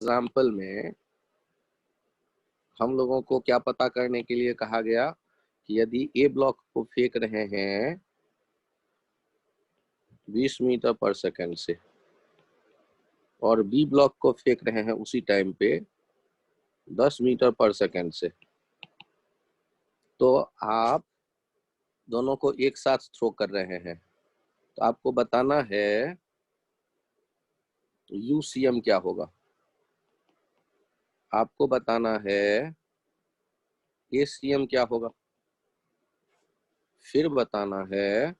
Example में हम लोगों को क्या पता करने के लिए कहा गया कि यदि ए ब्लॉक को फेंक रहे हैं 20 मीटर पर सेकंड से और बी ब्लॉक को फेंक रहे हैं उसी टाइम पे 10 मीटर पर सेकंड से, तो आप दोनों को एक साथ थ्रो कर रहे हैं, तो आपको बताना है यूसीएम क्या होगा। आपको बताना है एसीएम क्या होगा, फिर बताना है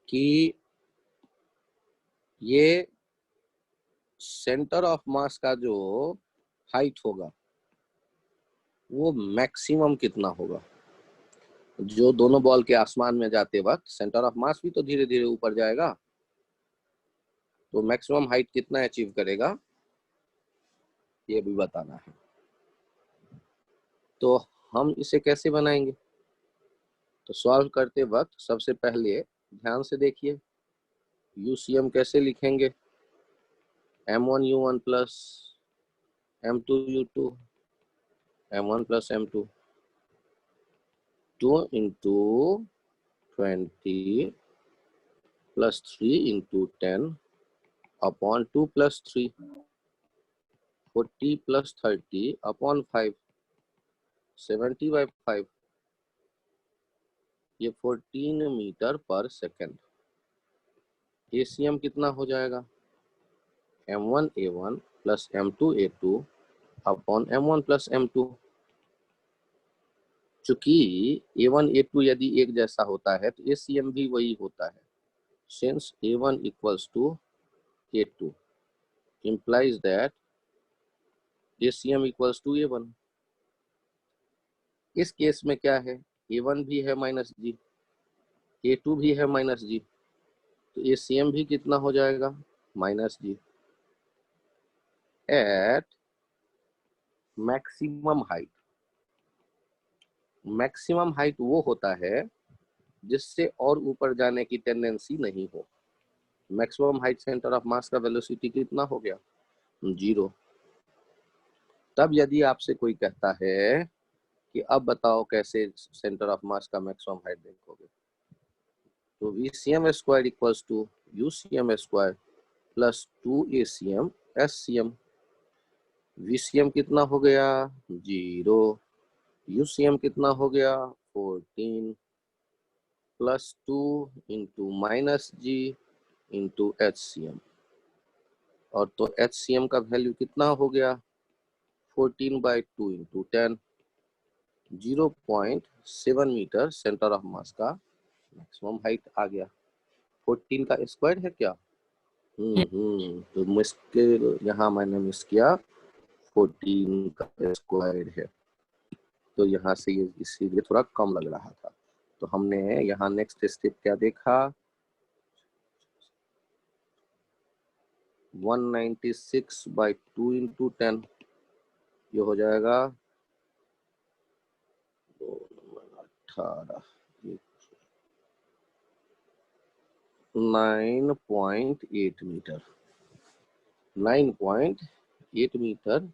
कि ये सेंटर ऑफ मास का जो हाइट होगा वो मैक्सिमम कितना होगा। जो दोनों बॉल के आसमान में जाते वक्त सेंटर ऑफ मास भी तो धीरे धीरे ऊपर जाएगा, तो मैक्सिमम हाइट कितना अचीव करेगा ये भी बताना है। तो हम इसे कैसे बनाएंगे, तो सॉल्व करते वक्त सबसे पहले ध्यान से देखिए यूसीएम कैसे लिखेंगे। m1u1 plus m2u2 m1 plus m2 2 into 20 plus 3 into 10 upon 2 plus 3 40 plus 30 upon 5 70 by 5 ये 14 मीटर पर सेकेंड। एसीएम कितना हो जाएगा m1a1 plus m2a2 upon m1 plus m2। चूंकि a1 a2 यदि एक जैसा होता है तो एसीएम भी वही होता है। Since a1 equals to a2 implies that ACM equals to A1। इस केस में क्या है, A1 भी है माइनस जी, A2 भी है माइनस जी, तो ACM भी कितना हो जाएगा minus G at maximum height. Maximum height वो होता है जिससे और ऊपर जाने की टेंडेंसी नहीं हो। Maximum height centre of mass का वेलोसिटी कितना हो गया 0। तब यदि आपसे कोई कहता है कि अब बताओ कैसे सेंटर ऑफ मास का मैक्सिमम हाइट देखोगे, तो VCM square equals to UCM square plus 2ACM SCM। VCM कितना हो गया 0, UCM कितना हो गया 14 प्लस 2 इंटू माइनस जी इंटू HCM, और तो HCM का वैल्यू कितना हो गया 14 by 2 into 10 0.7 metre centre of mass का मैक्सिमम हाइट आ गया। 14 का स्क्वायर है क्या, तो मुश्किल यहाँ मैंने मिस किया, 14 का स्क्वायर है, तो यहाँ से ये इसीलिए थोड़ा कम लग रहा था। तो हमने यहाँ नेक्स्ट स्टेप क्या देखा 196 बाई 2 इंटू 10, ये हो जाएगा 18 9.8 मीटर। 9.8 मीटर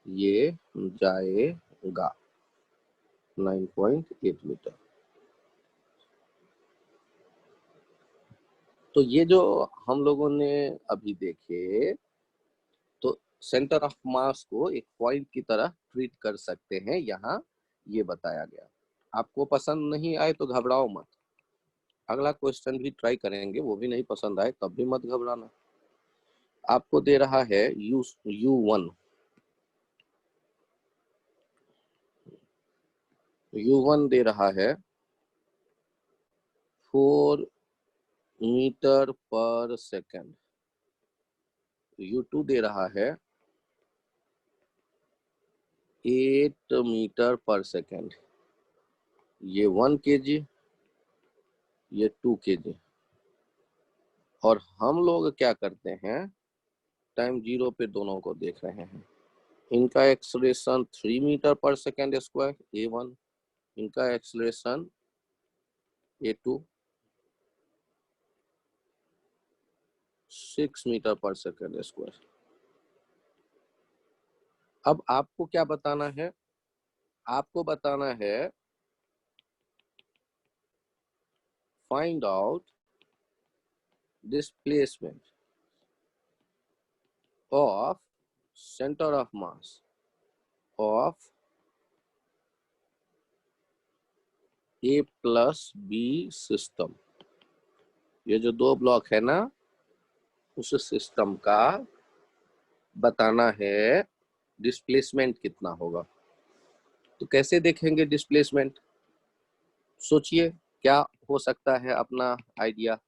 ये जाएगा 9.8 मीटर। तो ये जो हम लोगों ने अभी देखे, तो सेंटर ऑफ मास को एक पॉइंट की तरह ट्रीट कर सकते हैं, यहाँ ये बताया गया। आपको पसंद नहीं आए तो घबराओ मत, अगला क्वेश्चन भी ट्राई करेंगे, वो भी नहीं पसंद आए तब भी मत घबराना। आपको दे रहा है U1 दे रहा है 4 मीटर पर सेकेंड, U2 दे रहा है 8 मीटर पर सेकेंड। ये 1 kg, ये 2 kg। और हम लोग क्या करते हैं, टाइम 0 पे दोनों को देख रहे हैं। इनका एक्सलेशन 3 मीटर पर सेकेंड स्क्वायर A1, इनका एक्सलेशन A2। 6 मीटर पर सेकेंड स्क्वायर। अब आपको क्या बताना है? आपको बताना है find out displacement of centre of mass of A plus B system. ये जो दो ब्लॉक है ना, उस सिस्टम का बताना है डिस्प्लेसमेंट कितना होगा। तो कैसे देखेंगे डिस्प्लेसमेंट? सोचिए क्या हो सकता है अपना आइडिया।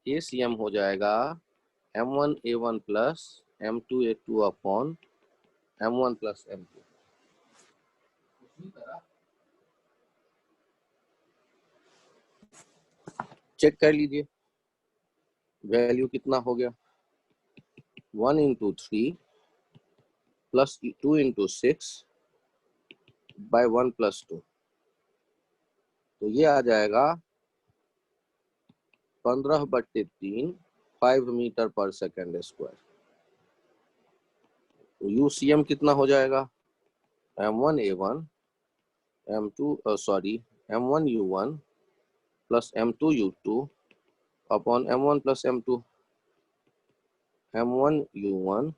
ACM हो जाएगा M1A1 plus M2A2 upon M1 plus M2। Check कर लीजिए वैल्यू कितना हो गया। 1 into 3 plus 2 into 6 by 1 plus 2, तो ये आ जाएगा 15/3 5 मीटर पर सेकेंड स्क्वायर। तो UCM कितना हो जाएगा? M1A1 M1U1 plus M2U2 upon M1 plus M2। M1U1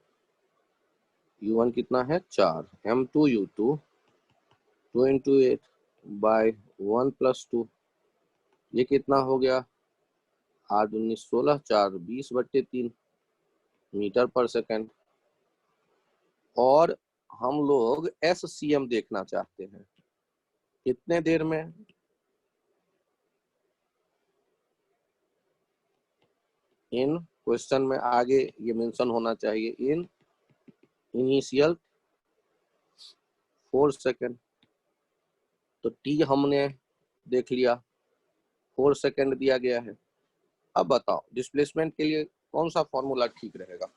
U1 कितना है 4, M2U2 2 इंटू 8 बाय 1 प्लस 2, ये कितना हो गया 8 19 16 4 20/3 मीटर पर सेकेंड। और हम लोग SCM देखना चाहते हैं कितने देर में? इन क्वेश्चन में आगे ये मेंशन होना चाहिए इन इनिशियल 4 सेकेंड। तो T हमने देख लिया, 4 सेकेंड दिया गया है। अब बताओ डिस्प्लेसमेंट के लिए कौन सा फॉर्मूला ठीक रहेगा?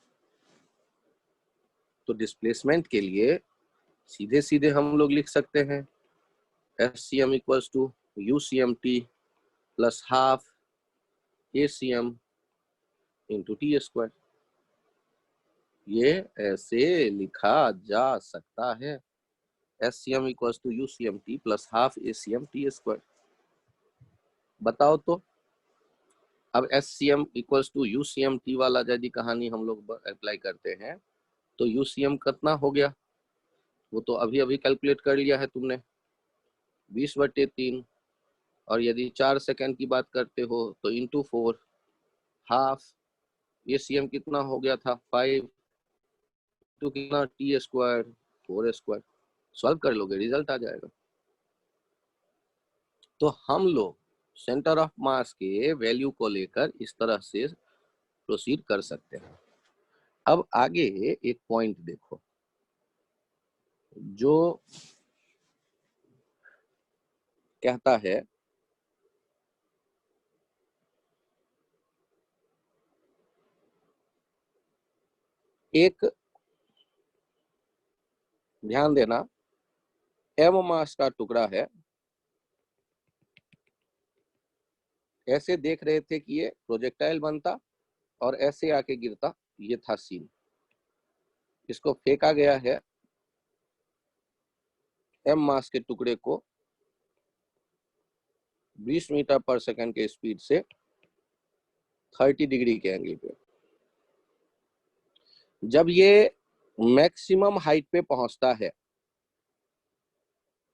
तो डिस्प्लेसमेंट के लिए सीधे सीधे हम लोग लिख सकते हैं SCM equals to UCMT plus half ACM into T square. ये ऐसे लिखा जा सकता है SCM equals to UCMT plus half ACM T square. बताओ तो अब SCM इक्वल्स टू UCMT वाला यदि कहानी हम लोग अप्लाई करते हैं तो UCM कितना हो गया? वो तो अभी अभी कैलकुलेट कर लिया है तुमने 20/3। और यदि 4 सेकेंड की बात करते हो तो इंटू 4 हाफ। ACM कितना हो गया था 5 टू कितना T स्क्वायर 4 स्क्वायर। सॉल्व कर लोगे रिजल्ट आ जाएगा। तो हम लोग सेंटर ऑफ मास के वैल्यू को लेकर इस तरह से प्रोसीड कर सकते हैं। अब आगे एक पॉइंट देखो जो कहता है एक, ध्यान देना, M मास का टुकड़ा है। ऐसे देख रहे थे कि ये प्रोजेक्टाइल बनता और ऐसे आके गिरता, ये था सीन। इसको फेंका गया है M मास के टुकड़े को 20 मीटर पर सेकंड के स्पीड से 30 डिग्री के एंगल पे। जब ये मैक्सिमम हाइट पे पहुंचता है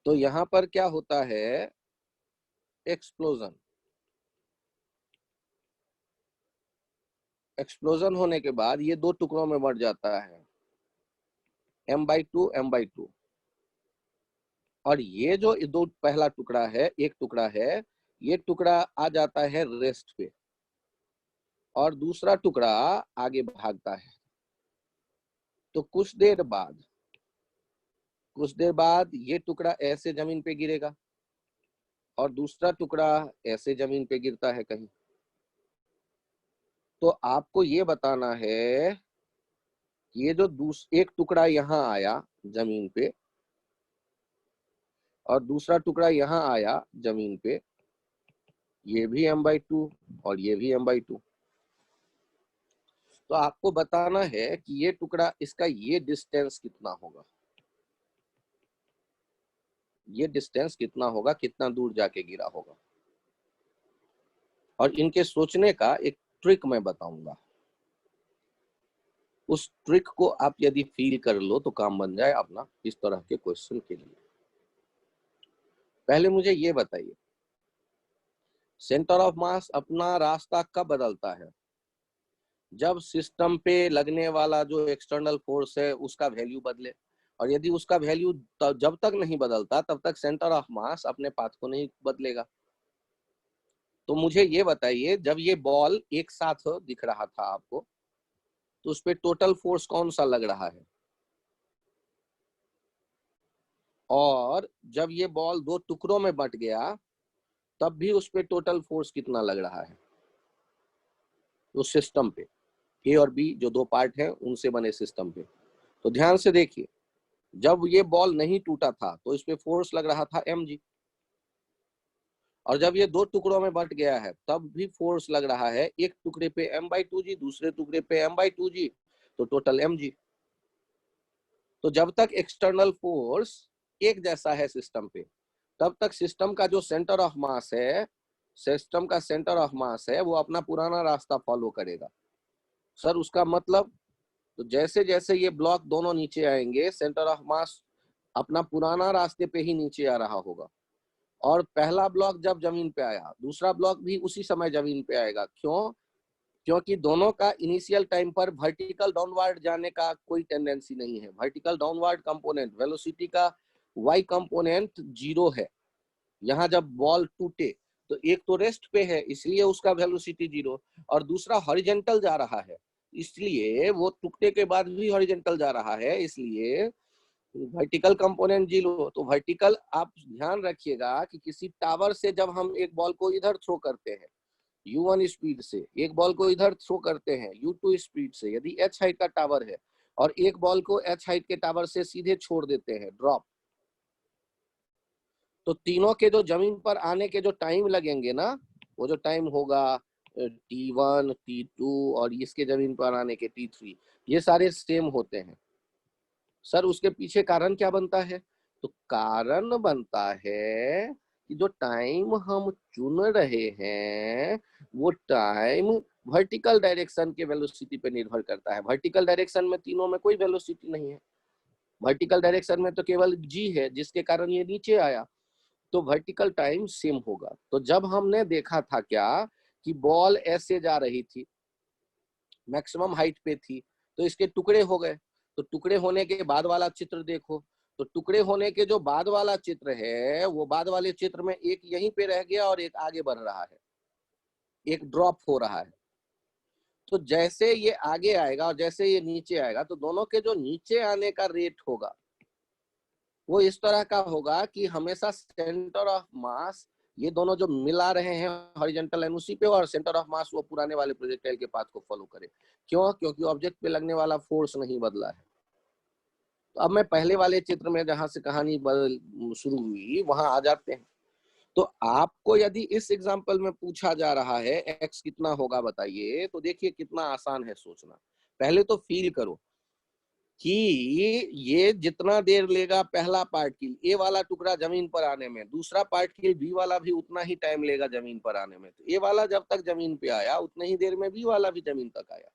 तो यहां पर क्या होता है? एक्सप्लोजन। एक्सप्लोजन होने के बाद ये दो टुकड़ों में बढ़ जाता है M/2 M/2। और ये जो दो पहला टुकड़ा है, एक टुकड़ा है, ये टुकड़ा आ जाता है रेस्ट पे और दूसरा टुकड़ा आगे भागता है। तो कुछ देर बाद ये टुकड़ा ऐसे जमीन पे गिरेगा और दूसरा टुकड़ा ऐसे जमीन पे गिरता है कहीं। तो आपको ये बताना है ये जो एक टुकड़ा यहाँ आया जमीन पे और दूसरा टुकड़ा यहाँ आया जमीन पे, ये भी M/2 और ये भी M/2। तो आपको बताना है कि ये टुकड़ा, इसका ये डिस्टेंस कितना होगा, ये डिस्टेंस कितना होगा, कितना दूर जाके गिरा होगा। और इनके सोचने का एक ट्रिक मैं बताऊंगा, उस ट्रिक को आप यदि फील कर लो तो काम बन जाए अपना इस तरह के क्वेश्चन के लिए। पहले मुझे ये बताइए, सेंटर ऑफ मास अपना रास्ता कब बदलता है? जब सिस्टम पे लगने वाला जो एक्सटर्नल फोर्स है उसका वैल्यू बदले। और यदि उसका वैल्यू जब तक नहीं बदलता तब तक सेंटर ऑफ मास अपने पाथ को नहीं बदलेगा। तो मुझे ये बताइए, जब ये बॉल एक साथ दिख रहा था आपको, तो उस पर टोटल फोर्स कौन सा लग रहा है? और जब ये बॉल दो टुकड़ों में बंट गया तब भी उस पर टोटल फोर्स कितना लग रहा है? उस सिस्टम पे, ए और बी जो दो पार्ट हैं उनसे बने सिस्टम पे। तो ध्यान से देखिए, जब ये बॉल नहीं टूटा था तो इस पे फोर्स लग रहा था mg, और जब ये दो टुकड़ों में बंट गया है तब भी फोर्स लग रहा है, एक टुकड़े पे m/2g, दूसरे टुकड़े पे m/2g, तो टोटल mg। तो जब तक एक्सटर्नल फोर्स एक जैसा है सिस्टम पे, तब तक सिस्टम का जो सेंटर ऑफ मास है, सिस्टम का सेंटर ऑफ मास है, वो अपना पुराना रास्ता फॉलो करेगा। सर उसका मतलब, तो जैसे जैसे ये ब्लॉक दोनों नीचे आएंगे, सेंटर ऑफ मास अपना पुराना रास्ते पे ही नीचे आ रहा होगा। और पहला ब्लॉक जब जमीन पे आया, दूसरा ब्लॉक भी उसी समय जमीन पे आएगा। क्यों? क्योंकि दोनों का इनिशियल टाइम पर वर्टिकल डाउनवर्ड जाने का कोई टेंडेंसी नहीं है। वर्टिकल डाउनवर्ड कंपोनेंट वेलोसिटी का y कंपोनेंट 0 है। यहाँ जब बॉल टूटे तो एक तो रेस्ट पे है इसलिए उसका वेलोसिटी 0, और दूसरा हॉरिजॉन्टल जा रहा है इसलिए वो टूटने के बाद भी हॉरिजॉन्टल जा रहा है, इसलिए वर्टिकल कंपोनेंट 0। तो वर्टिकल, आप ध्यान रखिएगा कि किसी टावर से जब हम एक बॉल को इधर थ्रो करते हैं u1 स्पीड से, एक बॉल को इधर थ्रो करते हैं u2 स्पीड से, यदि h हाइट का टावर है, और एक बॉल को h हाइट के टावर से सीधे छोड़ देते हैं ड्रॉप, तो तीनों के जो जमीन पर आने के जो टाइम लगेंगे ना, वो जो टाइम होगा t1 t2 और इसके जमीन पर आने के t3, ये सारे सेम होते हैं। सर उसके पीछे कारण क्या बनता है? तो कारण बनता है कि जो टाइम हम चुन रहे हैं वो टाइम वर्टिकल डायरेक्शन के वेलोसिटी पे निर्भर करता है। वर्टिकल डायरेक्शन में तीनों में कोई वेलोसिटी नहीं है, वर्टिकल डायरेक्शन में तो केवल g है जिसके कारण ये नीचे आया, तो वर्टिकल टाइम सेम होगा। तो जब हमने देखा था क्या कि बॉल ऐसे जा रही थी, मैक्सिमम हाइट पे थी, तो इसके टुकड़े हो गए। तो टुकड़े होने के बाद वाला चित्र देखो, तो टुकड़े होने के जो बाद वाला चित्र है, वो बाद वाले चित्र में एक यहीं पे रह गया और एक आगे बढ़ रहा है, एक ड्रॉप हो रहा है। तो जैसे ये आगे आएगा और जैसे ये नीचे आएगा, तो दोनों के जो नीचे आने का रेट होगा वो इस तरह का होगा कि हमेशा सेंटर ऑफ मास, ये दोनों जो मिला रहे हैं हॉरिजॉन्टल लाइन उसी पे, और सेंटर ऑफ मास वो पुराने वाले प्रोजेक्टाइल के पाथ को फॉलो करे। क्यों? क्योंकि ऑब्जेक्ट पे लगने वाला फोर्स नहीं बदला है। तो अब मैं पहले वाले चित्र में जहां से कहानी शुरू हुई वहां आ जाते हैं। तो आपको यदि इस एग्जांपल में पूछा जा रहा है x कितना होगा बताइए, तो देखिए कितना आसान है सोचना। पहले तो फील करो कि ये जितना देर लेगा पहला पार्टिकल ए वाला टुकड़ा जमीन पर आने में, दूसरा पार्टिकल बी वाला भी उतना ही टाइम लेगा जमीन पर आने में। तो ए वाला जब तक जमीन पे आया उतनी ही देर में बी वाला भी जमीन तक आया।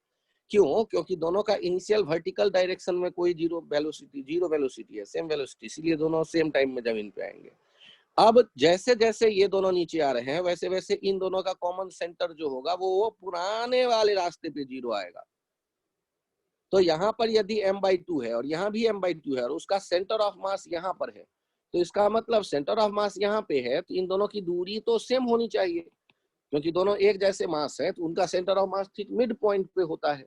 क्यों? क्योंकि दोनों का इनिशियल वर्टिकल डायरेक्शन में कोई जीरो वेलोसिटी है, सेम वेलोसिटी, इसलिए दोनों सेम टाइम में जमीन पे आएंगे। अब जैसे जैसे ये दोनों नीचे आ रहे हैं वैसे वैसे इन दोनों का कॉमन सेंटर जो होगा वो पुराने वाले रास्ते पे 0 आएगा। तो यहाँ पर यदि m/2 है और यहाँ भी m/2 है और उसका सेंटर ऑफ मास यहाँ पर है, तो इसका मतलब सेंटर ऑफ मास यहाँ पे है, तो इन दोनों की दूरी तो सेम होनी चाहिए, क्योंकि दोनों एक जैसे मास है, तो उनका सेंटर ऑफ मास ठीक मिड पॉइंट पे होता है।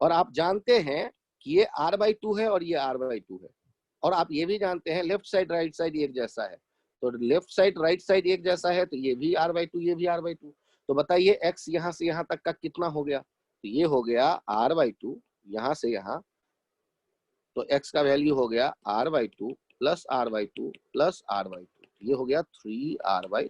और आप जानते हैं कि ये r/2 है और ये r/2 है, और आप ये भी जानते हैं लेफ्ट साइड राइट साइड एक जैसा है, तो लेफ्ट साइड राइट साइड एक जैसा है, तो ये भी r/2 ये भी r/2। तो बताइए x यहाँ से यहाँ तक का कितना हो गया? तो ये हो गया r/2 यहाँ से यहाँ, तो x का वैल्यू हो गया r/2 plus r/2 plus r/2, ये हो गया 3r/2।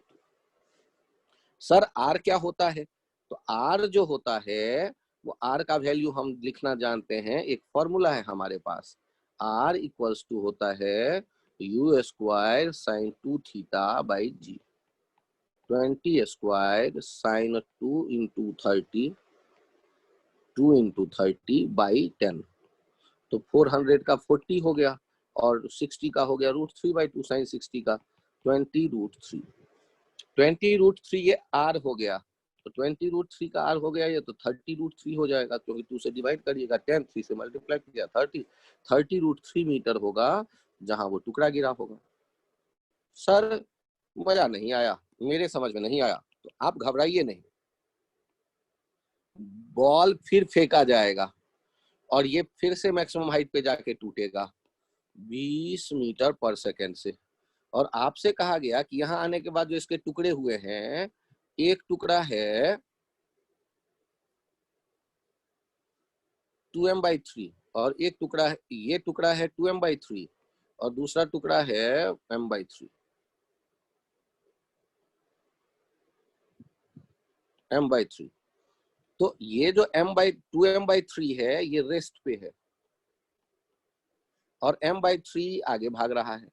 सर r क्या होता है? तो r जो होता है वो r का वैल्यू हम लिखना जानते हैं, एक फॉर्मूला है हमारे पास, r इक्वल्स टू होता है u square sine 2 theta by g, 20 square sine 2 into 30, 2 into 30 by 10, तो 400 का 40 हो गया और 60 का हो गया √3/2 साइन 60 का 20 √3, 20 √3 ये r हो गया, तो 20 √3 का r हो गया, ये तो 30 √3 हो जाएगा, क्योंकि 2 से डिवाइड करिएगा, 10 3 से मल्टीप्लाई किया 30 √3 मीटर होगा जहां वो टुकड़ा गिरा होगा। सर मजा नहीं आया, मेरे समझ में नहीं आया, तो आप घबराइए नहीं, बॉल फिर फेंका जाएगा और ये फिर से मैक्सिमम हाइट पे जाके टूटेगा 20 मीटर पर सेकेंड से। और आपसे कहा गया कि यहाँ आने के बाद जो इसके टुकड़े हुए हैं, एक टुकड़ा है 2m/3 और एक टुकड़ा है, ये टुकड़ा है 2m/3 और दूसरा टुकड़ा है m/3, m/3। तो ये जो 2m/3 है ये रेस्ट पे है और m/3 आगे भाग रहा है।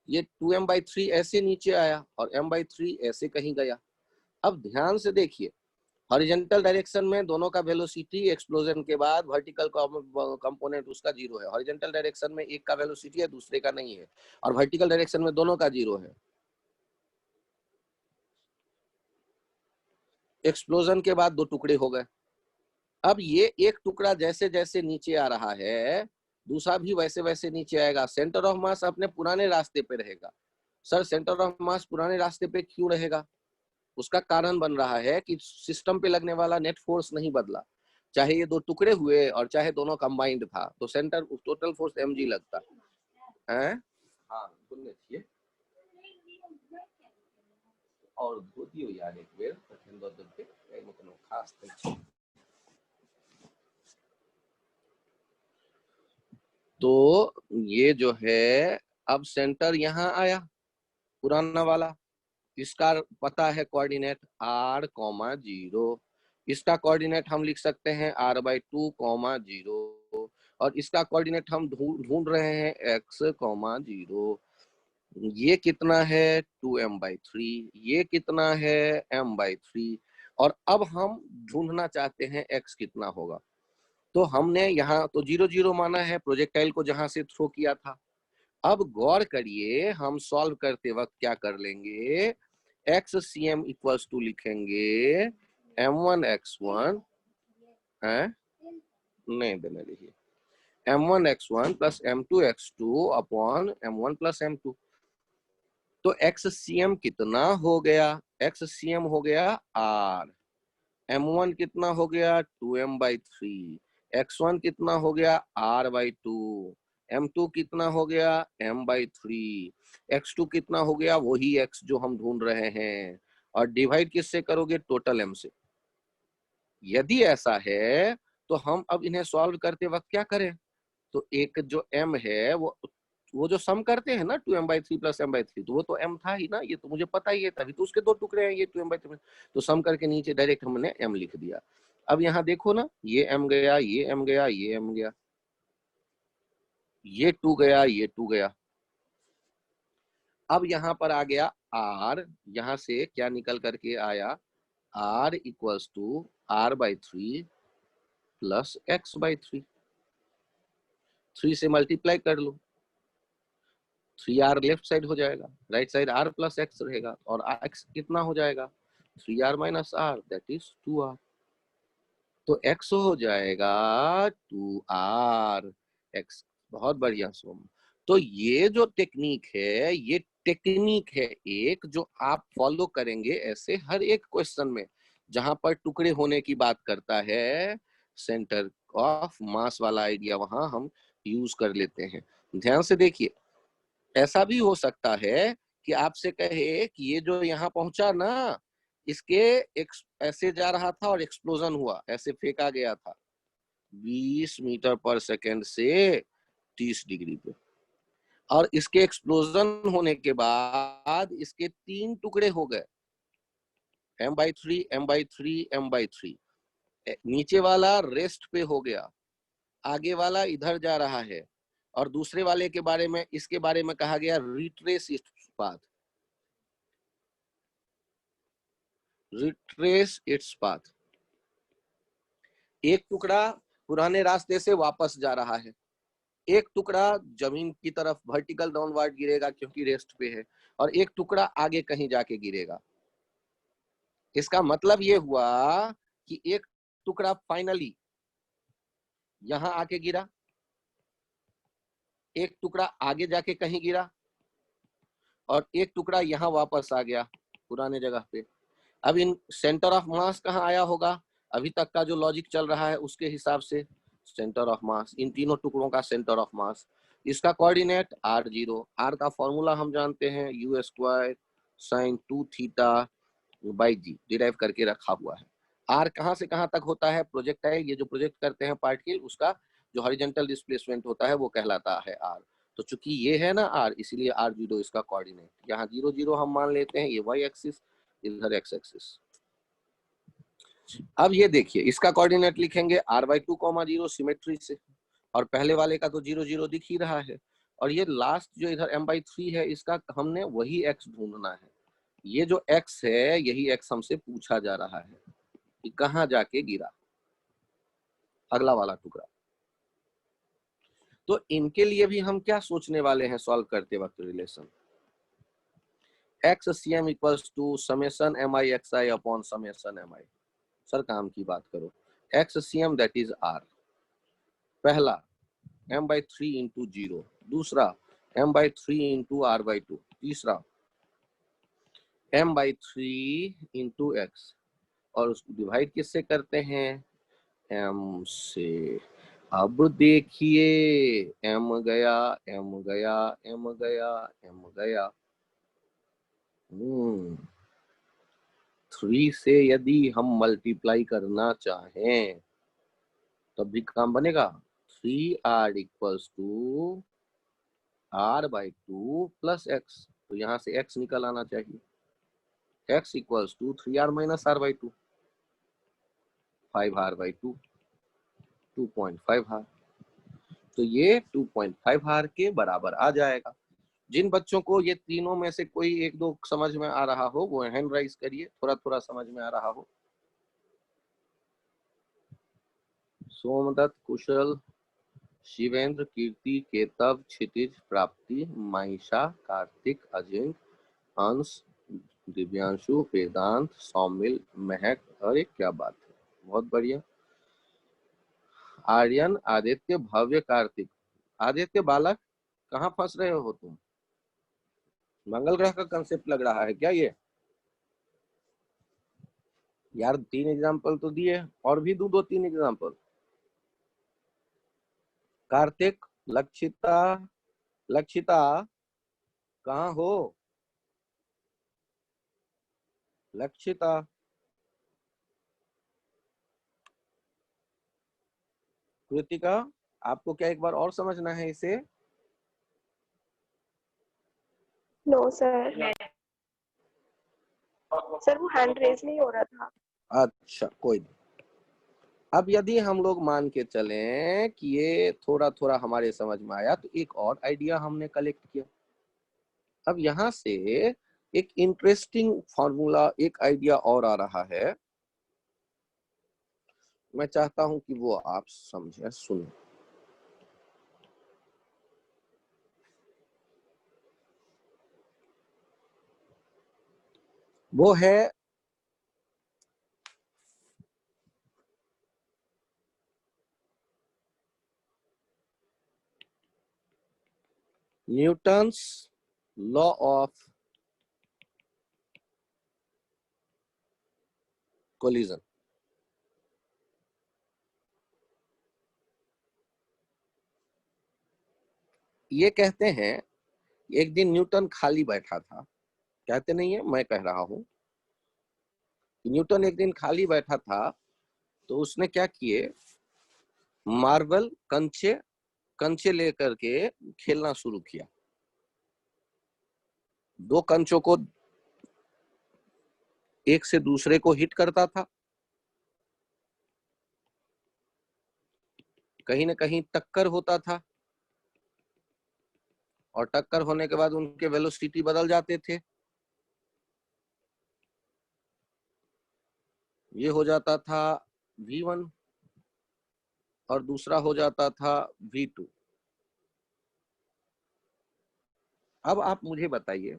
ये 2m/3 ऐसे नीचे आया और m/3 ऐसे कहीं गया। अब ध्यान से देखिए, हॉरिजॉन्टल डायरेक्शन में दोनों का वेलोसिटी एक्सप्लोजन के बाद वर्टिकल कंपोनेंट उसका 0 है। हॉरिजॉन्टल डायरेक्शन में एक का वेलोसिटी है, दूसरे का नहीं है, और वर्टिकल डायरेक्शन में दोनों का 0 है। एक्सप्लोजन के बाद दो टुकड़े हो गए। अब ये एक टुकड़ा जैसे जैसे नीचे आ रहा है, दूसरा भी वैसे वैसे नीचे आएगा। सेंटर ऑफ मास अपने पुराने रास्ते पे रहेगा। सर सेंटर ऑफ मास पुराने रास्ते पे क्यों रहेगा? उसका कारण बन रहा है कि सिस्टम पे लगने वाला नेट फोर्स नहीं बदला, चाहे ये दो टुकड़े हुए और चाहे दोनों कंबाइंड था, तो सेंटर टोटल फोर्स mg लगता है। हाँ सुनने चाहिए और धोती हो यार एक बेर पे कोनो खास थे। तो ये जो है अब सेंटर यहाँ आया पुराना वाला, इसका पता है कोऑर्डिनेट r, 0, इसका कोऑर्डिनेट हम लिख सकते हैं r/2, 0, और इसका कोऑर्डिनेट हम ढूंढ रहे हैं x, 0। ये कितना है 2m/3, ये कितना है m/3, और अब हम ढूंढना चाहते हैं x कितना होगा। तो हमने यहाँ तो 0 0 माना है प्रोजेक्टाइल को जहां से थ्रो किया था। अब गौर करिए, हम सॉल्व करते वक्त क्या कर लेंगे, XCM इक्वल्स टू लिखेंगे m1 x1 है, नहीं देने दीजिए, m1 x1 plus m2 x2 upon m1 plus m2। तो XCM कितना हो गया, XCM हो गया r, m1 कितना हो गया 2m/3, x1 कितना हो गया r/2, m2 कितना हो गया m/3, x2 कितना हो गया वही x जो हम ढूंढ रहे हैं, और डिवाइड किससे करोगे, टोटल m से। यदि ऐसा है तो हम अब इन्हें सॉल्व करते वक्त क्या करें, तो एक जो m है वो जो सम करते हैं ना 2m/3 प्लस m/3, तो वो तो m था ही ना, ये तो मुझे पता ही है, तभी तो उसके दो टुकड़े हैं ये 2m/3, तो सम करके नीचे डायरेक्ट हमने m लिख दिया। अब यहाँ देखो ना, ये m गया, ये m गया, ये m गया, ये 2 गया, ये 2 गया। अब यहाँ पर आ गया r, यहाँ से क्या निकल करके आया, r equals to r/3 plus x/3, 3 से मल्टीप्लाई कर लो, 3r लेफ्ट साइड हो जाएगा, right side r plus x रहेगा, और x कितना हो जाएगा 3r minus r, that is 2r। तो x हो जाएगा 2r x। बहुत बढ़िया सोम। तो ये जो टेक्निक है, ये टेक्निक है एक जो आप फॉलो करेंगे ऐसे हर एक क्वेश्चन में जहां पर टुकड़े होने की बात करता है, सेंटर ऑफ मास वाला आइडिया वहां हम यूज कर लेते हैं। ध्यान से देखिए, ऐसा भी हो सकता है कि आपसे कहे कि ये जो यहाँ पहुंचा ना, इसके ऐसे जा रहा था और एक्सप्लोजन हुआ, ऐसे फेंका गया था 20 मीटर पर सेकेंड से 30 डिग्री पे, और इसके एक्सप्लोजन होने के बाद इसके 3 टुकड़े हो गए m/3 m/3 m/3। नीचे वाला रेस्ट पे हो गया, आगे वाला इधर जा रहा है, और दूसरे वाले के बारे में, इसके बारे में कहा गया retrace its path, retrace its path. एक टुकड़ा पुराने रास्ते से वापस जा रहा है, एक टुकड़ा जमीन की तरफ वर्टिकल डाउनवर्ड गिरेगा क्योंकि रेस्ट पे है, और एक टुकड़ा आगे कहीं जाके गिरेगा। इसका मतलब ये हुआ कि एक टुकड़ा फाइनली यहां आके गिरा, एक टुकड़ा आगे जाके कहीं गिरा, और एक टुकड़ा यहां वापस आ गया पुराने जगह पे। अब इन सेंटर ऑफ मास कहाँ आया होगा? अभी तक का जो लॉजिक चल रहा है उसके हिसाब से सेंटर ऑफ मास, इन तीनों टुकड़ों का सेंटर ऑफ मास। इसका कोऑर्डिनेट r0, r का फॉर्मूला हम जानते हैं u² sin 2 theta by g, derive करके रखा हुआ है। r कहां से कहां तक होता है? प्रोजेक्टाइल, ये जो प्रोजेक्ट करते हैं पार्टिकल, उसका जो हॉरिजॉन्टल डिस्प्लेसमेंट होता है वो कहलाता है r। तो चूंकि ये है ना r, इसीलिए r0 इसका कोऑर्डिनेट। यहाँ 0 0 हम मान लेते हैं, ये y एक्सिस, इधर x एक्सिस। अब ये देखिए, इसका कोऑर्डिनेट लिखेंगे r/2, 0 सिमेट्री से, और पहले वाले का तो 0 0 दिख ही रहा है, और ये लास्ट जो इधर m/3 है, इसका हमने वही x ढूंढना है। ये जो x है, यही x हमसे पूछा जा रहा है कि कहाँ जाके गिरा अगला वाला टुकड़ा। तो इनके लिए भी हम क्या सोचने वाले हैं सॉल्व करते वक्त? Relation XCM equals to summation MIXI upon summation MI। Sir काम की बात करो। XCM दैट इज R, पहला m/3 इंटू 0, दूसरा m/3 इंटू r/2, तीसरा m/3 इंटू x, और उसको डिवाइड किससे करते हैं? m से। अब देखिए, m गया, m गया, m गया, m गया। 3 से यदि हम मल्टीप्लाई करना चाहें तब भी काम बनेगा। 3r equals to r/2 plus x, तो यहाँ से x निकल आना चाहिए। x equals to 3r minus r/2, 5r/2, 2.5r। तो ये 2.5r के बराबर आ जाएगा। जिन बच्चों को ये तीनों में से कोई एक दो समझ में आ रहा हो वो हैंड राइज करिए, थोड़ा थोड़ा समझ में आ रहा हो। सोमदत्त, कुशल, शिवेंद्र, कीर्ति, केतव, क्षितिज, प्राप्ति, माइशा, कार्तिक, अजिंक, अंश, दिव्यांशु, वेदांत, सौमिल, महक। अरे क्या बात है, बहुत बढ़िया। आर्यन, आदित्य, भव्य, कार्तिक। आदित्य बालक, कहाँ फंस रहे हो तुम? मंगल ग्रह का कंसेप्ट लग रहा है क्या ये? यार 3 एग्जाम्पल तो दिए, और भी दूं 2-3 एग्जाम्पल। कार्तिक, लक्षिता, लक्षिता कहाँ हो? लक्षिता, कृतिका, आपको क्या एक बार और समझना है इसे? नो सर, सर वो हैंड रेज नहीं हो रहा था। अच्छा कोई नहीं। अब यदि हम लोग मान के चलें कि ये थोड़ा थोड़ा हमारे समझ में आया, तो एक और आइडिया हमने कलेक्ट किया। अब यहाँ से एक इंटरेस्टिंग फॉर्मूला, एक आइडिया और आ रहा है, मैं चाहता हूं कि वो आप समझे, सुने। वो है न्यूटन्स लॉ ऑफ कोलिजन। ये कहते हैं, एक दिन न्यूटन खाली बैठा था, कहते नहीं है, मैं कह रहा हूं। न्यूटन एक दिन खाली बैठा था, तो उसने क्या किए, मार्बल, कंचे कंचे लेकर के खेलना शुरू किया। 2 कंचों को एक से दूसरे को हिट करता था, कहीं ना कहीं टक्कर होता था, और टक्कर होने के बाद उनके वेलोसिटी बदल जाते थे। ये हो जाता था v1 और दूसरा हो जाता था v2। अब आप मुझे बताइए,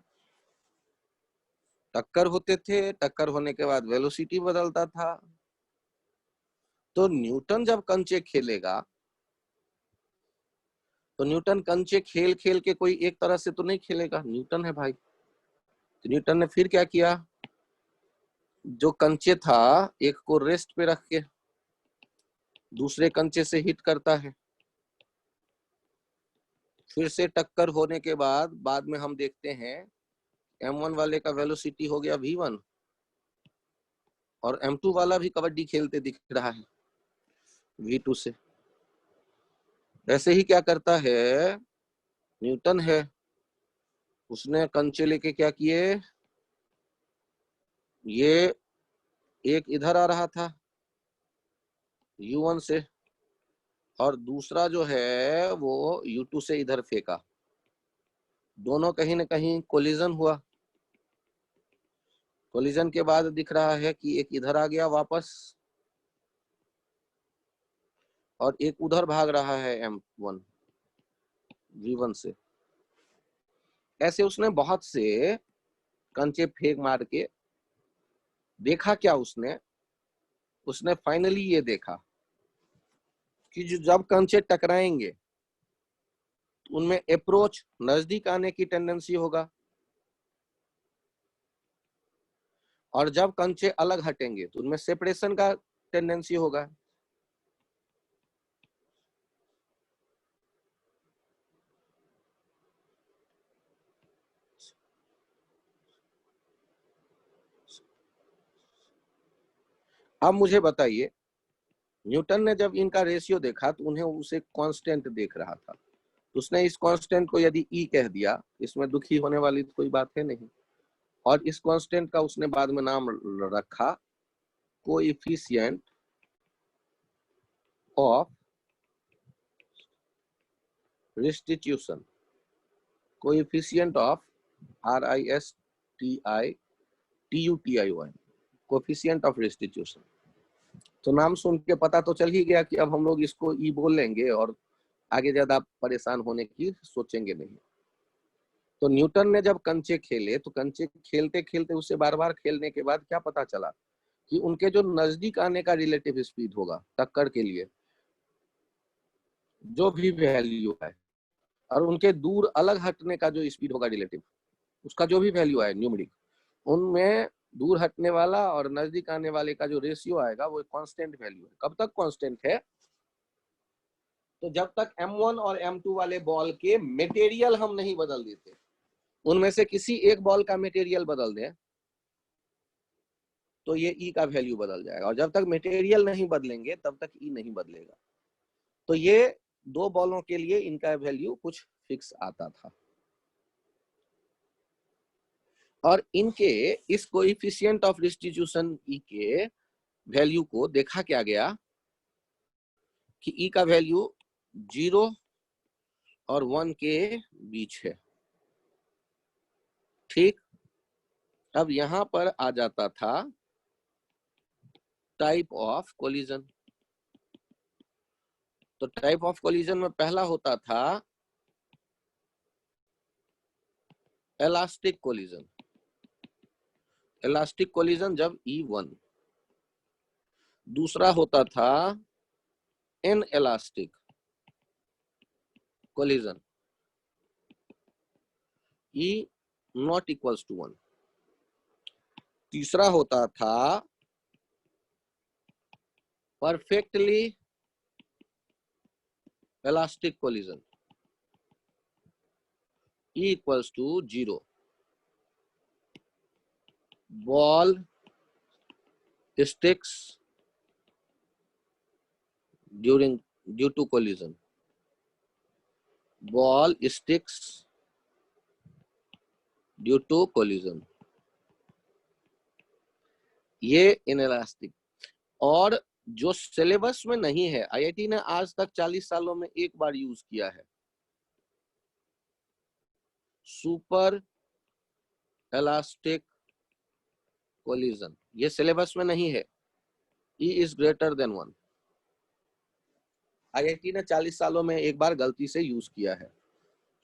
टक्कर होते थे, टक्कर होने के बाद वेलोसिटी बदलता था, तो न्यूटन जब कंचे खेलेगा तो न्यूटन कंचे खेल खेल के कोई एक तरह से तो नहीं खेलेगा, न्यूटन है भाई। तो न्यूटन ने फिर क्या किया, जो कंचे था एक को रेस्ट पे रख के दूसरे कंचे से हिट करता है। फिर से टक्कर होने के बाद में हम देखते हैं m1 वाले का वेलोसिटी हो गया v1 और m2 वाला भी कबड्डी खेलते दिख रहा है v2 से। ऐसे ही क्या करता है न्यूटन है, उसने कंचे लेके क्या किए, ये एक इधर आ रहा था u1 से और दूसरा जो है वो u2 से इधर फेंका, दोनों कहीं ना कहीं कोलिजन हुआ। कोलिजन के बाद दिख रहा है कि एक इधर आ गया वापस और एक उधर भाग रहा है m1 v1 से। ऐसे उसने बहुत से कंचे फेंक मार के देखा क्या उसने उसने फाइनली ये देखा कि जब कंचे टकराएंगे तो उनमें अप्रोच नजदीक आने की टेंडेंसी होगा, और जब कंचे अलग हटेंगे तो उनमें सेपरेशन का टेंडेंसी होगा। अब मुझे बताइए, न्यूटन ने जब इनका रेशियो देखा तो उन्हें उसे कांस्टेंट देख रहा था, तो उसने इस कांस्टेंट को यदि ई कह दिया, इसमें दुखी होने वाली तो कोई बात है नहीं, और इस कांस्टेंट का उसने बाद में नाम रखा coefficient of restitution. Coefficient of RISTITUTION, coefficient of restitution. तो नाम सुन के पता तो चल ही गया कि अब हम लोग इसको ई बोल लेंगे और आगे ज्यादा परेशान होने की सोचेंगे नहीं। तो न्यूटन ने जब कंचे खेले तो कंचे खेलते खेलते उसे बार बार खेलने के बाद क्या पता चला कि उनके जो नजदीक आने का रिलेटिव स्पीड होगा टक्कर के लिए, जो भी वैल्यू है, और उनके दूर अलग हटने का जो स्पीड होगा रिलेटिव, उसका जो भी वैल्यू है न्यूमेरिक, उनमें दूर हटने वाला और नजदीक आने वाले का जो रेशियो आएगा वो कांस्टेंट वैल्यू है। कब तक कांस्टेंट है, तो जब तक m1 और m2 वाले बॉल के मटेरियल हम नहीं बदल देते, उनमें से किसी एक बॉल का मटेरियल बदल दें तो ये ई का वैल्यू बदल जाएगा, और जब तक मटेरियल नहीं बदलेंगे तब तक ई नहीं बदलेगा। तो ये दो बॉलों के लिए इनका वैल्यू कुछ फिक्स आता था, और इनके इस कोएफिशिएंट ऑफ डिस्ट्रीब्यूशन ई के वैल्यू को देखा क्या गया कि ई का वैल्यू 0 और 1 के बीच है। ठीक, अब यहां पर आ जाता था टाइप ऑफ कोलिजन। तो टाइप ऑफ कोलिजन में पहला होता था इलास्टिक कोलिजन। इलास्टिक कोलिजन जब E1, दूसरा होता था inelastic collision E not equals to 1, तीसरा होता था perfectly elastic collision E equals to 0, ball sticks due to collision, ball sticks due to collision, ये इनइलास्टिक। और जो सिलेबस में नहीं है, आईआईटी ने आज तक 40 सालों में एक बार यूज किया है, सुपर इलास्टिक कोलिजन। ये सिलेबस में नहीं है। E is greater than 1। IIT ने 40 सालों में एक बार गलती से यूज किया है,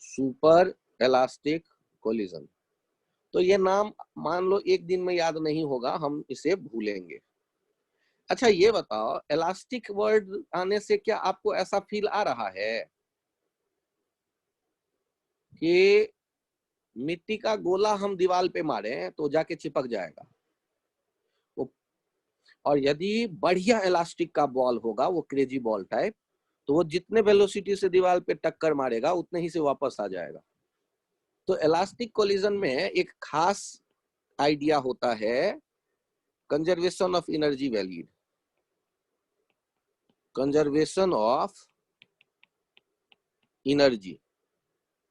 सुपर इलास्टिक कोलिजन। तो ये नाम मान लो एक दिन में याद नहीं होगा, हम इसे भूलेंगे। अच्छा ये बताओ, इलास्टिक वर्ड आने से क्या आपको ऐसा फील आ रहा है कि मिट्टी का गोला हम दीवार पे मारे तो जाके चिपक जाएगा, और यदि बढ़िया इलास्टिक का बॉल होगा, वो क्रेजी बॉल टाइप, तो वो जितने वेलोसिटी से दीवार पे टक्कर मारेगा उतने ही से वापस आ जाएगा। तो इलास्टिक कोलिजन में एक खास आइडिया होता है, conservation of energy valid. Conservation of energy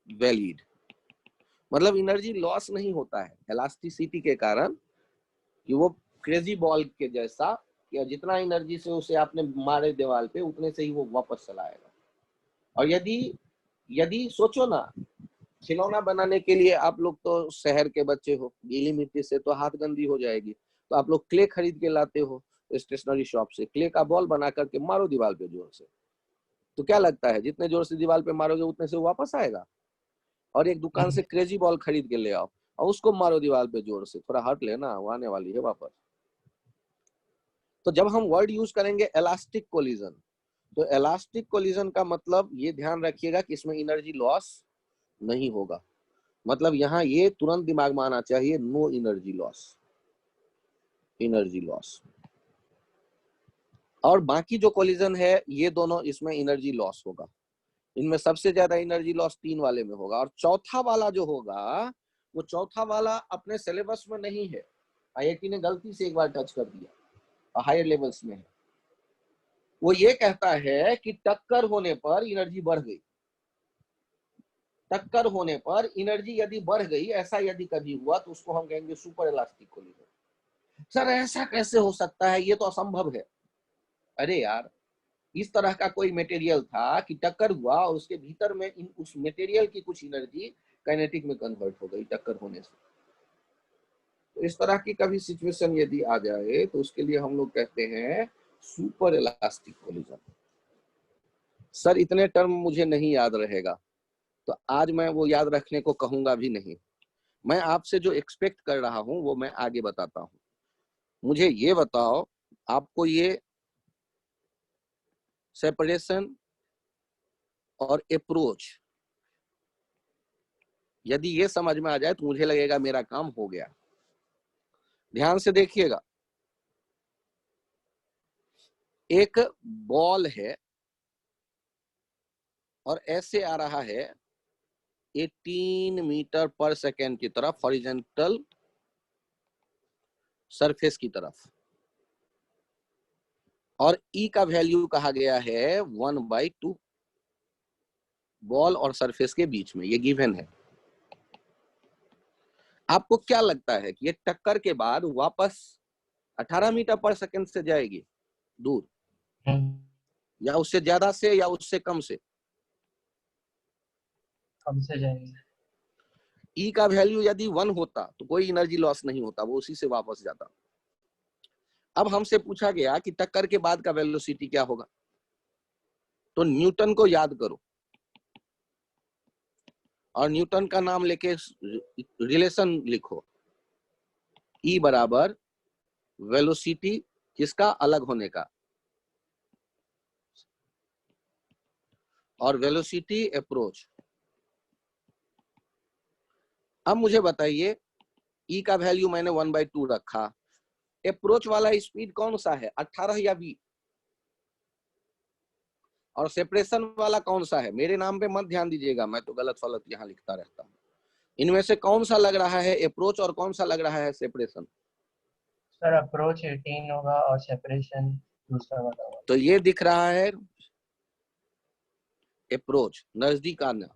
valid मतलब एनर्जी लॉस नहीं होता है इलास्टिसिटी के कारण, कि वो क्रेजी बॉल के जैसा, या जितना एनर्जी से उसे आपने मारे दीवार पे उतने से ही वो वापस चला आएगा। और यदि सोचो ना, खिलौना बनाने के लिए आप लोग तो शहर के बच्चे हो, गीली मिट्टी से तो हाथ गंदी हो जाएगी, तो आप लोग क्ले खरीद के लाते हो स्टेशनरी शॉप से, क्ले का बॉल बना करके मारो दीवार पे जोर से, तो क्या लगता है जितने जोर से दीवार पे मारोगे उतने से वापस आएगा। और एक दुकान से क्रेजी बॉल खरीद के ले आओ और उसको मारो दीवार पे जोर से, थोड़ा हट लेना, वो आने वाली है वापस। तो जब हम वर्ड यूज करेंगे इलास्टिक कोलिजन, तो इलास्टिक कोलिजन का मतलब ये ध्यान रखिएगा कि इसमें एनर्जी लॉस नहीं होगा। मतलब यहाँ ये तुरंत दिमाग में आना चाहिए, no energy loss, energy loss. और बाकी जो कोलिजन है ये दोनों, इसमें एनर्जी लॉस होगा। इनमें सबसे ज्यादा एनर्जी लॉस 3 वाले में होगा, और चौथा वाला जो होगा, वो चौथा वाला अपने सिलेबस में नहीं है, आईआईटी ने गलती से एक बार टच कर दिया, हायर लेवल्स में है। वो ये कहता है कि टक्कर होने पर एनर्जी बढ़ गई, टक्कर होने पर एनर्जी यदि बढ़ गई, ऐसा यदि कभी हुआ तो उसको हम कहेंगे सुपर इलास्टिक कोलिजन। सर ऐसा कैसे हो सकता है, ये तो असंभव है। अरे यार, इस तरह का कोई मटेरियल था कि टक्कर हुआ और उसके भीतर में उस मटेरियल की कुछ एनर्जी काइनेटिक में कन्वर्ट हो गई टक्कर होने से। तो इस तरह की कभी सिचुएशन यदि आ जाए तो उसके लिए हम लोग कहते हैं सुपर इलास्टिक कोलिजन। सर इतने टर्म मुझे नहीं याद रहेगा, तो आज मैं वो याद रखने को कहूंगा भी नहीं। मैं आपसे जो एक्सपेक्ट कर रहा हूं वो मैं आगे बताता हूं। मुझे ये बताओ, आपको ये सेपरेशन और अप्रोच यदि ये समझ में आ जाए तो मुझे लगेगा मेरा काम हो गया। ध्यान से देखिएगा, एक बॉल है और ऐसे आ रहा है 18 मीटर पर सेकेंड की तरफ हॉरिजॉन्टल सरफेस की तरफ, और E का वैल्यू कहा गया है 1/2 बॉल और सरफेस के बीच में, ये गिवन है। आपको क्या लगता है कि ये टक्कर के बाद वापस 18 मीटर पर सेकेंड से जाएगी दूर, या उससे ज्यादा से, या उससे कम से? कम से जाएगी। E का वैल्यू यदि 1 होता तो कोई एनर्जी लॉस नहीं होता, वो उसी से वापस जाता। अब हमसे पूछा गया कि टक्कर के बाद का वेलोसिटी क्या होगा, तो न्यूटन को याद करो और न्यूटन का नाम लेके रिलेशन लिखो। E बराबर वेलोसिटी किसका, अलग होने का, और वेलोसिटी अप्रोच। अब मुझे बताइए, E का वैल्यू मैंने 1/2 रखा, अप्रोच वाला स्पीड कौन सा है, 18 या 20, और सेपरेशन वाला कौन सा है? मेरे नाम पे मत ध्यान दीजिएगा, मैं तो गलत फलत यहाँ लिखता रहता हूँ। इनमें से कौन सा लग रहा है अप्रोच और कौन सा लग रहा है सेपरेशन? सर अप्रोच 18 होगा और सेपरेशन दूसरा वाला होगा। तो ये दिख रहा है अप्रोच, नजदीक आना,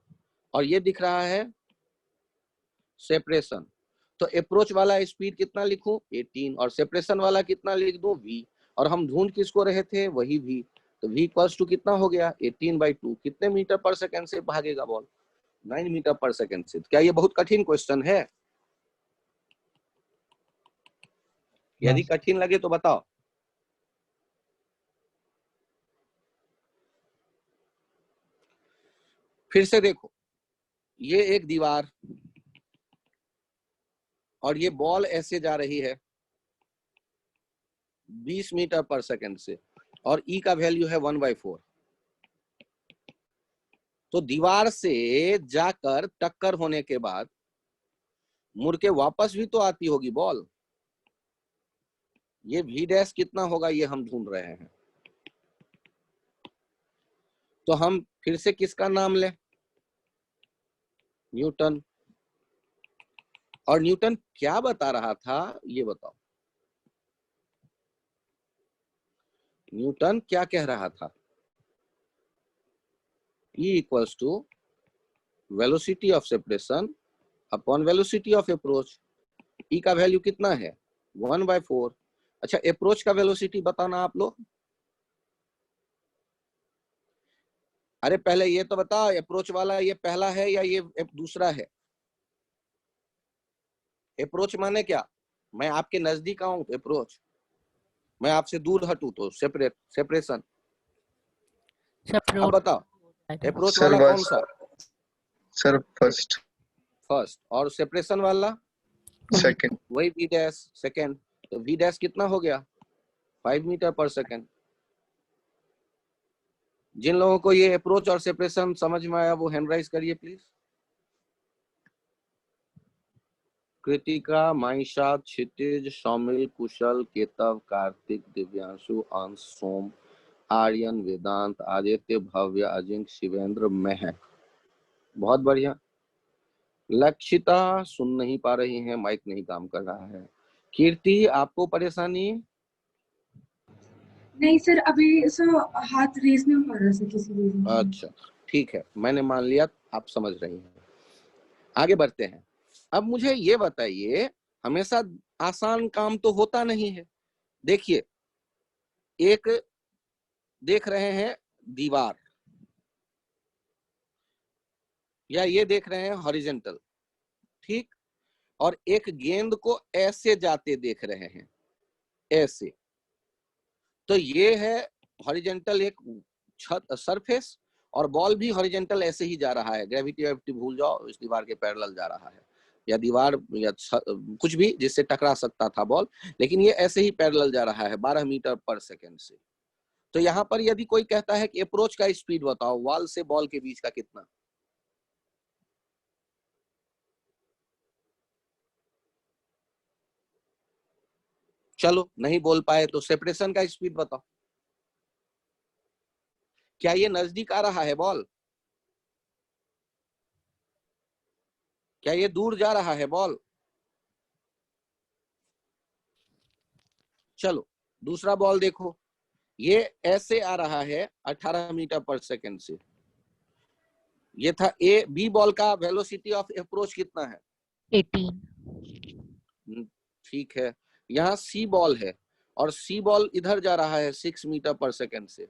और ये दिख रहा है सेपरेशन। तो अप्रोच वाला स्पीड कितना लिखूं, 18, और सेपरेशन वाला कितना लिख दूं, v, और हम ढूंढ किसको रहे थे, वही v। तो v इक्वल्स टू कितना हो गया 18/2। कितने मीटर पर सेकंड से भागेगा बॉल, 9 मीटर पर सेकंड से। क्या ये बहुत कठिन क्वेश्चन है? यदि कठिन लगे तो बताओ। फिर से देखो, ये एक दीवार और ये बॉल ऐसे जा रही है 20 मीटर पर सेकंड से, और ई का वैल्यू है 1/4। तो दीवार से जाकर टक्कर होने के बाद मुड़ के वापस भी तो आती होगी बॉल। ये v डैश कितना होगा ये हम ढूंढ रहे हैं। तो हम फिर से किसका नाम लें, न्यूटन। और न्यूटन क्या बता रहा था ये बताओ, न्यूटन क्या कह रहा था? E equals to velocity of separation upon velocity of approach. E का वैल्यू कितना है 1/4। अच्छा, अप्रोच का वेलोसिटी बताना आप लोग। अरे पहले ये तो बताओ, अप्रोच वाला ये पहला है या ये दूसरा है? अप्रोच माने क्या, मैं आपके नजदीक आऊं तो अप्रोच, मैं आपसे दूर हटूं तो सेपरेशन। अब बताओ अप्रोच सर वाला कौन सा? Sir first. और सेपरेशन वाला सेकंड। वही v डैश सेकंड। तो v डैश कितना हो गया 5 मीटर पर सेकंड। जिन लोगों को ये अप्रोच और सेपरेशन समझ में आया वो हैंड राइज करिए प्लीज। कृतिका, माइशा, क्षितिज, सौमिल, कुशल, केतव, कार्तिक, दिव्यांशु, अंश, सोम, आर्यन, वेदांत, आदित्य, भव्य, अजिंक्य, शिवेंद्र, महक। बहुत बढ़िया। लक्षिता सुन नहीं पा रही हैं, माइक नहीं काम कर रहा है। कीर्ति, आपको परेशानी? नहीं सर, अभी सर हाथ रेज नहीं हो रहा सर किसी रीजन से। अच्छा ठीक है, मैंने मान लिया आप समझ रही हैं। आगे बढ़ते हैं। अब मुझे ये बताइए, हमेशा आसान काम तो होता नहीं है। देखिए, एक देख रहे हैं दीवार, या ये देख रहे हैं हॉरिजॉन्टल, ठीक, और एक गेंद को ऐसे जाते देख रहे हैं, ऐसे। तो ये है हॉरिजॉन्टल एक छत सरफेस, और बॉल भी हॉरिजॉन्टल ऐसे ही जा रहा है। ग्रेविटी भूल जाओ, इस दीवार के पैरेलल जा रहा है, या दीवार या कुछ भी जिससे टकरा सकता था बॉल, लेकिन ये ऐसे ही पैरेलल जा रहा है 12 मीटर पर सेकंड से। तो यहाँ पर यदि कोई कहता है कि अप्रोच का स्पीड बताओ वॉल से बॉल के बीच का कितना, चलो नहीं बोल पाए तो सेपरेशन का स्पीड बताओ। क्या ये नजदीक आ रहा है बॉल, क्या ये दूर जा रहा है बॉल? चलो दूसरा बॉल देखो, ये ऐसे आ रहा है 18 मीटर पर सेकंड से। ये था ए। बी बॉल का वेलोसिटी ऑफ अप्रोच कितना है 18। ठीक है। यहाँ सी बॉल है और सी बॉल इधर जा रहा है 6 मीटर पर सेकंड से।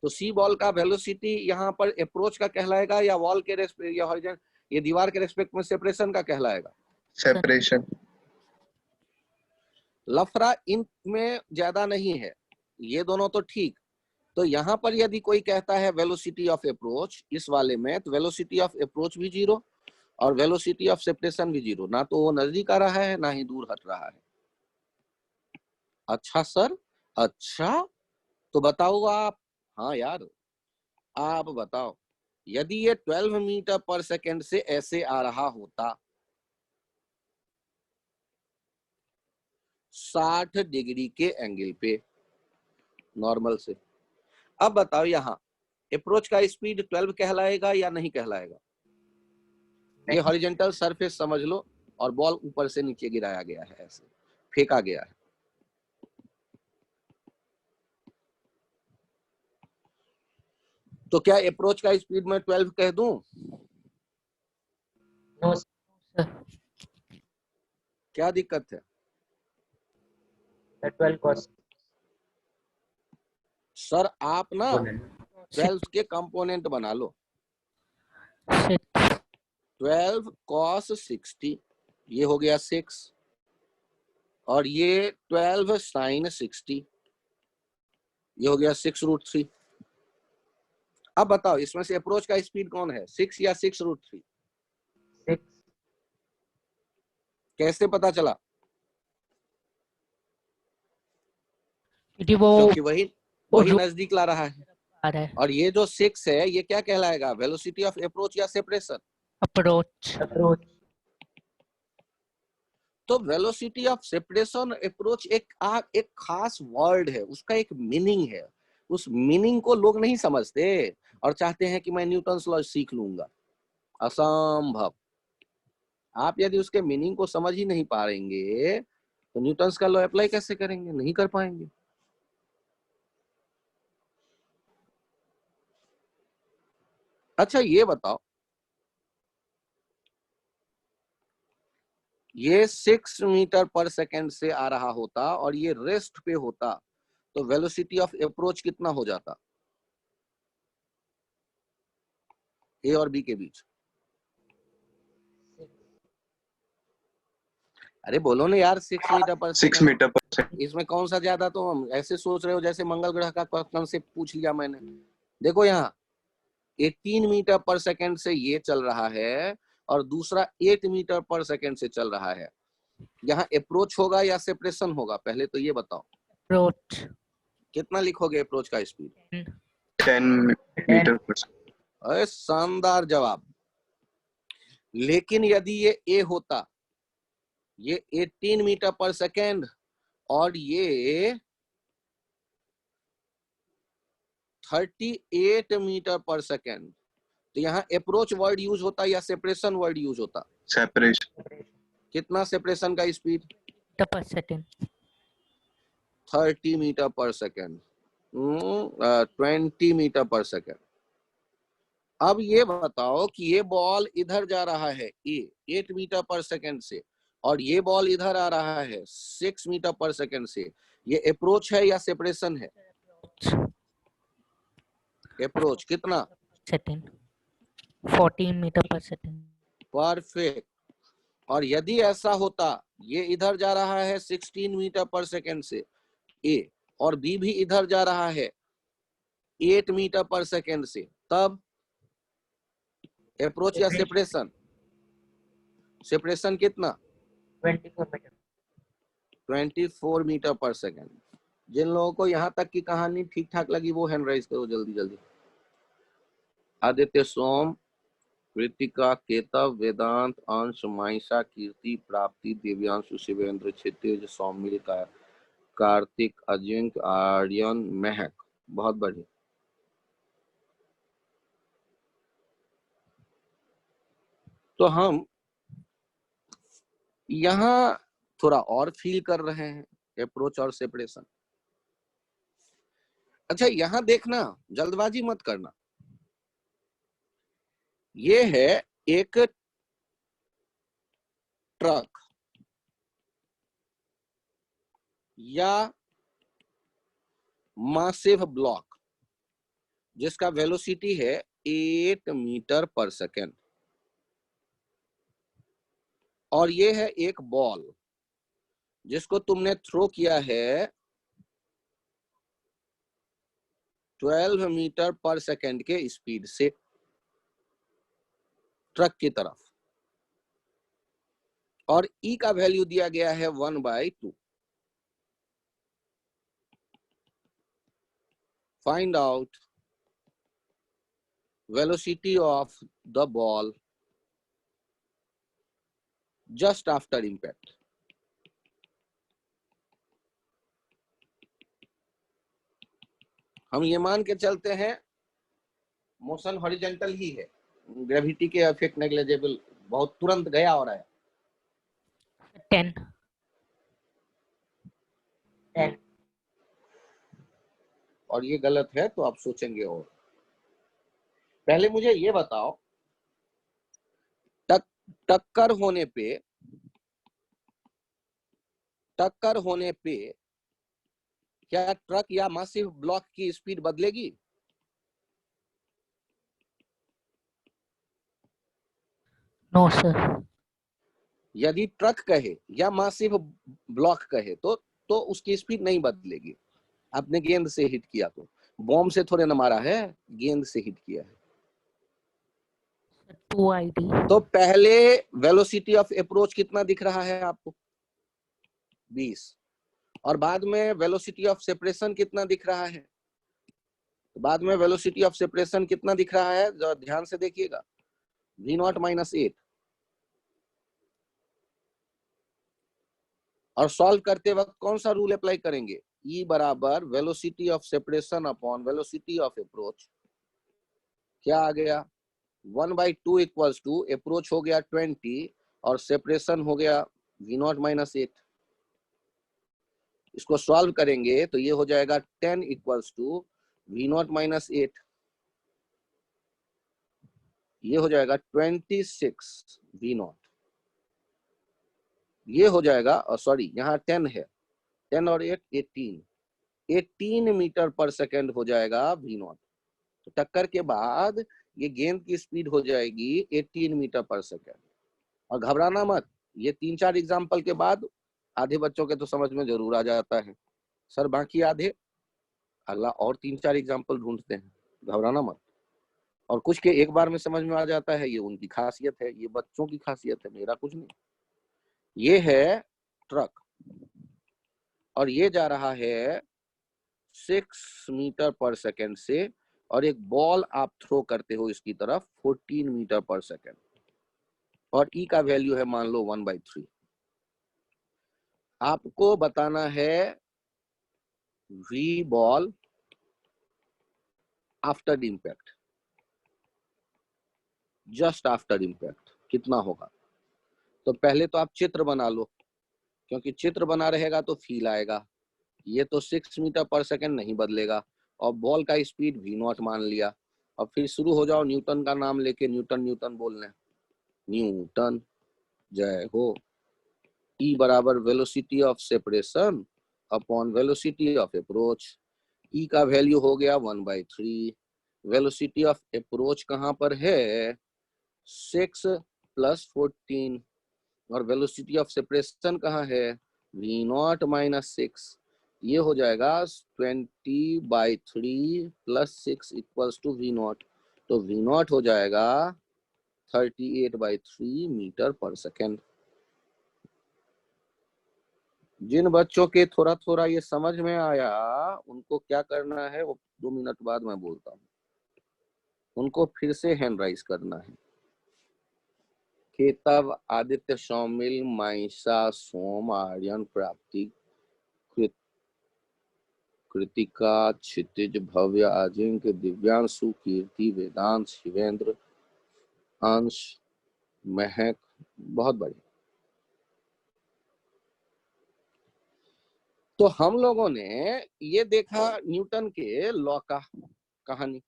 तो सी बॉल का वेलोसिटी यहाँ पर अप्रोच का कहलाएगा या वॉल के रेस्पेक्ट या हॉरिजॉन्टल, ये दीवार के रेस्पेक्ट में सेपरेशन का कहलाएगा? सेपरेशन। लफड़ा इनमें ज्यादा नहीं है, ये दोनों तो ठीक। तो यहाँ पर यदि कोई कहता है वेलोसिटी ऑफ अप्रोच इस वाले में, तो वेलोसिटी ऑफ अप्रोच भी 0 और वेलोसिटी ऑफ सेपरेशन भी 0। ना तो वो नजदीक आ रहा है ना ही दूर हट रहा है। अच्छा सर, अच्छा तो बताओ आप। हाँ यार, आप बताओ, यदि ये 12 मीटर पर सेकंड से ऐसे आ रहा होता 60 डिग्री के एंगल पे नॉर्मल से, अब बताओ यहाँ अप्रोच का स्पीड 12 कहलाएगा या नहीं कहलाएगा? ये हॉरिजॉन्टल सरफेस समझ लो और बॉल ऊपर से नीचे गिराया गया है, ऐसे फेंका गया है। तो क्या अप्रोच का स्पीड में 12 कह दूं? नो सर, क्या दिक्कत है? 12 cos। सर आप ना 12 के कंपोनेंट बना लो। 12 cos 60 ये हो गया 6 और ये 12 sin 60 ये हो गया 6√3। अब बताओ इसमें से अप्रोच का स्पीड कौन है, 6 या 6√3? 6 कैसे पता चला? क्योंकि वो क्योंकि वही वो नजदीक ला रहा है। आ रहा है और ये जो 6 है ये क्या कहलाएगा, वेलोसिटी ऑफ अप्रोच या सेपरेशन? अप्रोच। तो वेलोसिटी ऑफ सेपरेशन अप्रोच एक खास वर्ड है, उसका एक मीनिंग है। उस मीनिंग को लोग नहीं समझते और चाहते हैं कि मैं न्यूटन्स लॉ सीख लूंगा। असंभव। आप यदि उसके मीनिंग को समझ ही नहीं पाएंगे तो न्यूटन्स का लॉ अप्लाई कैसे करेंगे, नहीं कर पाएंगे। अच्छा ये बताओ, ये 6 मीटर पर सेकेंड से आ रहा होता और ये रेस्ट पे होता तो वेलोसिटी ऑफ अप्रोच कितना हो जाता ए और बी के बीच? अरे बोलो ना यार, 6 मीटर पर 6 सेकेंड। मीटर पर सेकंड। इसमें कौन सा ज्यादा, तो हम ऐसे सोच रहे हो जैसे मंगल ग्रह का कंसेप्ट पूछ लिया मैंने। देखो यहाँ 18 मीटर पर सेकेंड से ये चल रहा है और दूसरा 8 मीटर पर सेकेंड से चल रहा है। यहाँ अप्रोच होगा या सेपरेशन होगा, पहले तो ये बताओ। अप्रोच। कितना लिखोगे अप्रोच का स्पीड? 10 मीटर पर सेकंड। अरे शानदार जवाब। लेकिन यदि ये ए होता, ये 18 मीटर पर सेकेंड और ये 38 मीटर पर सेकेंड, तो यहाँ अप्रोच वर्ड यूज होता या सेपरेशन वर्ड यूज होता? सेपरेशन। कितना सेपरेशन का स्पीड? पर सेकेंड 30 मीटर पर सेकेंड, 20 मीटर पर सेकेंड। अब ये बताओ कि ये बॉल इधर जा रहा है ए 8 मीटर पर सेकेंड से और ये बॉल इधर आ रहा है 6 मीटर पर सेकेंड से, ये अप्रोच है या सेपरेशन है? अप्रोच कितना? सेकेंड 14 मीटर पर सेकेंड। परफेक्ट। और यदि ऐसा होता, ये इधर जा रहा है 16 मीटर पर सेकेंड से ए और बी भी इधर जा रहा है 8 मीटर पर सेकेंड से, तब अप्रोच या सेपरेशन? सेपरेशन कितना? 24 मीटर पर सेकेंड। जिन लोगों को यहाँ तक की कहानी ठीक ठाक लगी वो हैंड राइज करो जल्दी जल्दी। आदित्य, सोम, कृतिका, केतव, वेदांत, अंश, माइसा, कीर्ति, प्राप्ति, दिव्यांशु, शिवेंद्र, क्षितिज, सौमिल, कार्तिक, अजिंक्य, आर्यन, महक। बहुत बढ़िया। तो हम यहाँ थोड़ा और फील कर रहे हैं अप्रोच और सेपरेशन। अच्छा यहाँ देखना, जल्दबाजी मत करना। ये है एक ट्रक या मासिव ब्लॉक जिसका वेलोसिटी है 8 मीटर पर सेकेंड और ये है एक बॉल जिसको तुमने थ्रो किया है 12 मीटर पर सेकेंड के स्पीड से ट्रक की तरफ, और ई का वैल्यू दिया गया है 1/2। Find out velocity of the ball just after impact। हम ये मान के चलते हैं मोशन हॉरिजॉन्टल ही है, ग्रेविटी के इफेक्ट नेग्लिजिबल, बहुत तुरंत गया हो रहा है। 10 और ये गलत है तो आप सोचेंगे। और पहले मुझे ये बताओ, टक्कर होने पे क्या ट्रक या मासिव ब्लॉक की स्पीड बदलेगी? No sir. यदि ट्रक कहे या मासिव ब्लॉक कहे तो उसकी स्पीड नहीं बदलेगी। आपने गेंद से हिट किया तो, बॉम्ब से थोड़े ना मारा है, गेंद से हिट किया है। 2ID। तो पहले वेलोसिटी ऑफ अप्रोच कितना दिख रहा है आपको? 20। और बाद में वेलोसिटी ऑफ सेपरेशन कितना दिख रहा है? बाद में वेलोसिटी ऑफ सेपरेशन कितना दिख रहा है? जरा ध्यान से देखिएगा, v0 - 8। और सॉल्व करते वक्त कौन सा रूल अप्लाई करेंगे? E बराबर velocity of separation upon velocity of approach. क्या आ गया? 1/2 इक्वल्स टू अप्रोच हो गया 20 और सेपरेशन हो गया v0 - 8। इसको सॉल्व करेंगे तो ये हो जाएगा 10 इक्वल्स टू v0 - 8। ये हो जाएगा 26 v0। ये हो जाएगा, सॉरी यहाँ 10 है, 10 और 8 18 मीटर पर सेकेंड हो जाएगा v0। तो टक्कर के बाद ये गेंद की स्पीड हो जाएगी 18 मीटर पर सेकेंड। और घबराना मत, ये 3-4 एग्जाम्पल के बाद आधे बच्चों के तो समझ में जरूर आ जाता है, सर बाकी आधे अगला और 3-4 एग्जाम्पल ढूंढते हैं, घबराना मत। और कुछ के एक बार में समझ में आ जाता है, ये उनकी खासियत है, ये बच्चों की खासियत है, मेरा कुछ नहीं। ये है ट्रक और ये जा रहा है 6 मीटर पर सेकेंड से, और एक बॉल आप थ्रो करते हो इसकी तरफ 14 मीटर पर सेकेंड, और ई का वैल्यू है मान लो 1/3। आपको बताना है V ball after impact, just after impact कितना होगा। तो पहले तो आप चित्र बना लो, क्योंकि चित्र बना रहेगा तो फील आएगा। ये तो 6 मीटर पर सेकेंड नहीं बदलेगा, और बॉल का स्पीड v0 मान लिया। और फिर शुरू हो जाओ न्यूटन का नाम लेके, न्यूटन न्यूटन बोलने, न्यूटन जय हो। E बराबर velocity of separation upon velocity of approach. E का वैल्यू हो गया 1/3। वेलोसिटी ऑफ अप्रोच कहाँ पर है? 6 + 14। और वेलोसिटी ऑफ सेपरेशन कहाँ है? v0 - 6। ये हो जाएगा 20/3 + 6 = v0। तो v0 हो जाएगा 38/3 मीटर पर सेकेंड। जिन बच्चों के थोड़ा थोड़ा ये समझ में आया, उनको क्या करना है वो 2 मिनट बाद मैं बोलता हूँ, उनको फिर से हैंड राइज करना है। केतव, आदित्य, सौमिल, माइसा, सोम, आर्यन, प्राप्ति, कृतिका, क्षितिज, भव्य, अजिंक्य, दिव्यांशु, कीर्ति, वेदांत, शिवेंद्र, अंश, महक, बहुत बढ़िया। तो हम लोगों ने ये देखा न्यूटन के लॉ का कहानी।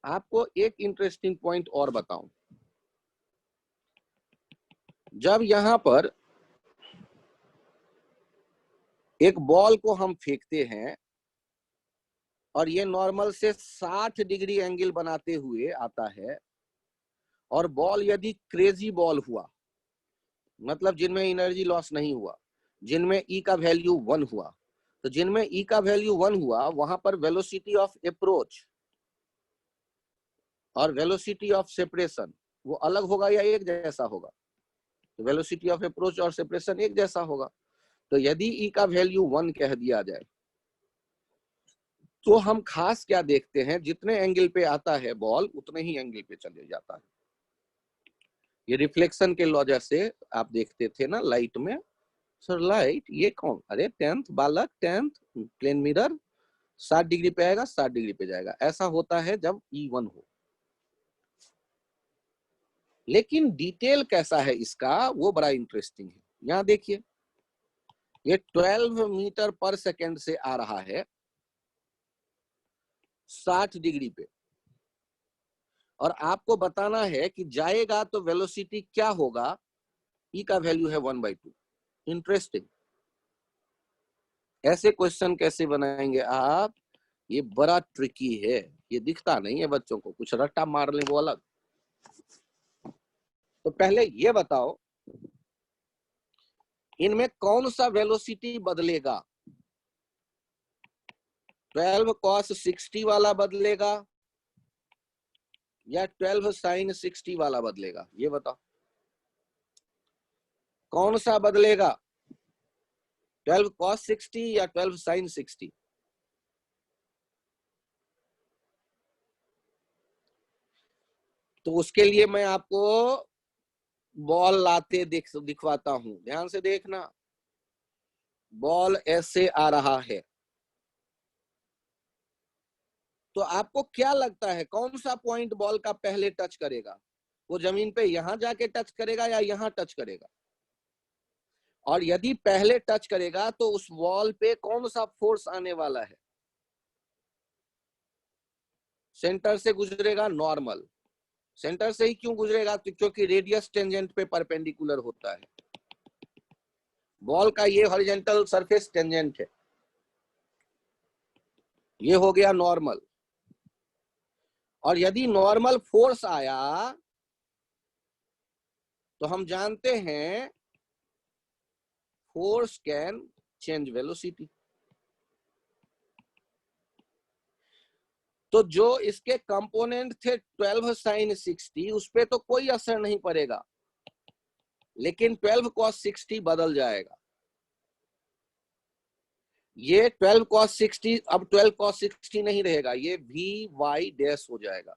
आपको एक इंटरेस्टिंग पॉइंट और बताऊं, जब यहां पर एक बॉल को हम फेंकते हैं और ये नॉर्मल से 60 डिग्री एंगल बनाते हुए आता है, और बॉल यदि क्रेजी बॉल हुआ, मतलब जिनमें एनर्जी लॉस नहीं हुआ, जिनमें ई का वैल्यू 1 हुआ, तो जिनमें ई का वैल्यू 1 हुआ वहां पर वेलोसिटी ऑफ अप्रोच और वेलोसिटी ऑफ सेपरेशन वो अलग होगा या एक जैसा होगा? तो वेलोसिटी ऑफ अप्रोच और सेपरेशन एक जैसा होगा। तो यदि ई का वैल्यू 1 कह दिया जाए तो हम खास क्या देखते हैं, जितने एंगल पे आता है बॉल उतने ही एंगल पे चले जाता है। ये रिफ्लेक्शन के लॉ जैसे आप देखते थे ना लाइट में, सर लाइट ये कौन? अरे 10th बालक, 10th प्लेन मिरर 60 डिग्री पे आएगा, 60 डिग्री पे जाएगा। ऐसा होता है जब E1 हो। लेकिन डिटेल कैसा है इसका वो बड़ा इंटरेस्टिंग है। यहाँ देखिए, ये 12 मीटर पर सेकेंड से आ रहा है 60 डिग्री पे, और आपको बताना है कि जाएगा तो वेलोसिटी क्या होगा। ई का वैल्यू है 1/2। इंटरेस्टिंग। ऐसे क्वेश्चन कैसे बनाएंगे आप? ये बड़ा ट्रिकी है, ये दिखता नहीं है बच्चों को, कुछ रट्टा मार ले वो अलग। तो पहले ये बताओ इनमें कौन सा वेलोसिटी बदलेगा? 12 cos 60 वाला बदलेगा या 12 sin 60 वाला बदलेगा? ये बताओ कौन सा बदलेगा, 12 cos 60 या 12 sin 60? तो उसके लिए मैं आपको बॉल लाते दिखवाता हूं, ध्यान से देखना। बॉल ऐसे आ रहा है, तो आपको क्या लगता है कौन सा पॉइंट बॉल का पहले टच करेगा? वो जमीन पे यहां जाके टच करेगा या यहां टच करेगा? और यदि पहले टच करेगा तो उस बॉल पे कौन सा फोर्स आने वाला है? सेंटर से गुजरेगा, नॉर्मल। सेंटर से ही क्यों गुजरेगा? क्योंकि रेडियस टेंजेंट पे परपेंडिकुलर होता है। बॉल का ये हॉरिजॉन्टल सरफेस टेंजेंट है, ये हो गया नॉर्मल। और यदि नॉर्मल फोर्स आया तो हम जानते हैं फोर्स कैन चेंज वेलोसिटी। तो जो इसके कंपोनेंट थे 12 sin 60 उस पे तो कोई असर नहीं पड़ेगा, लेकिन 12 cos 60 बदल जाएगा। ये 12 cos 60 अब 12 cos 60 नहीं रहेगा, ये VY डैश हो जाएगा।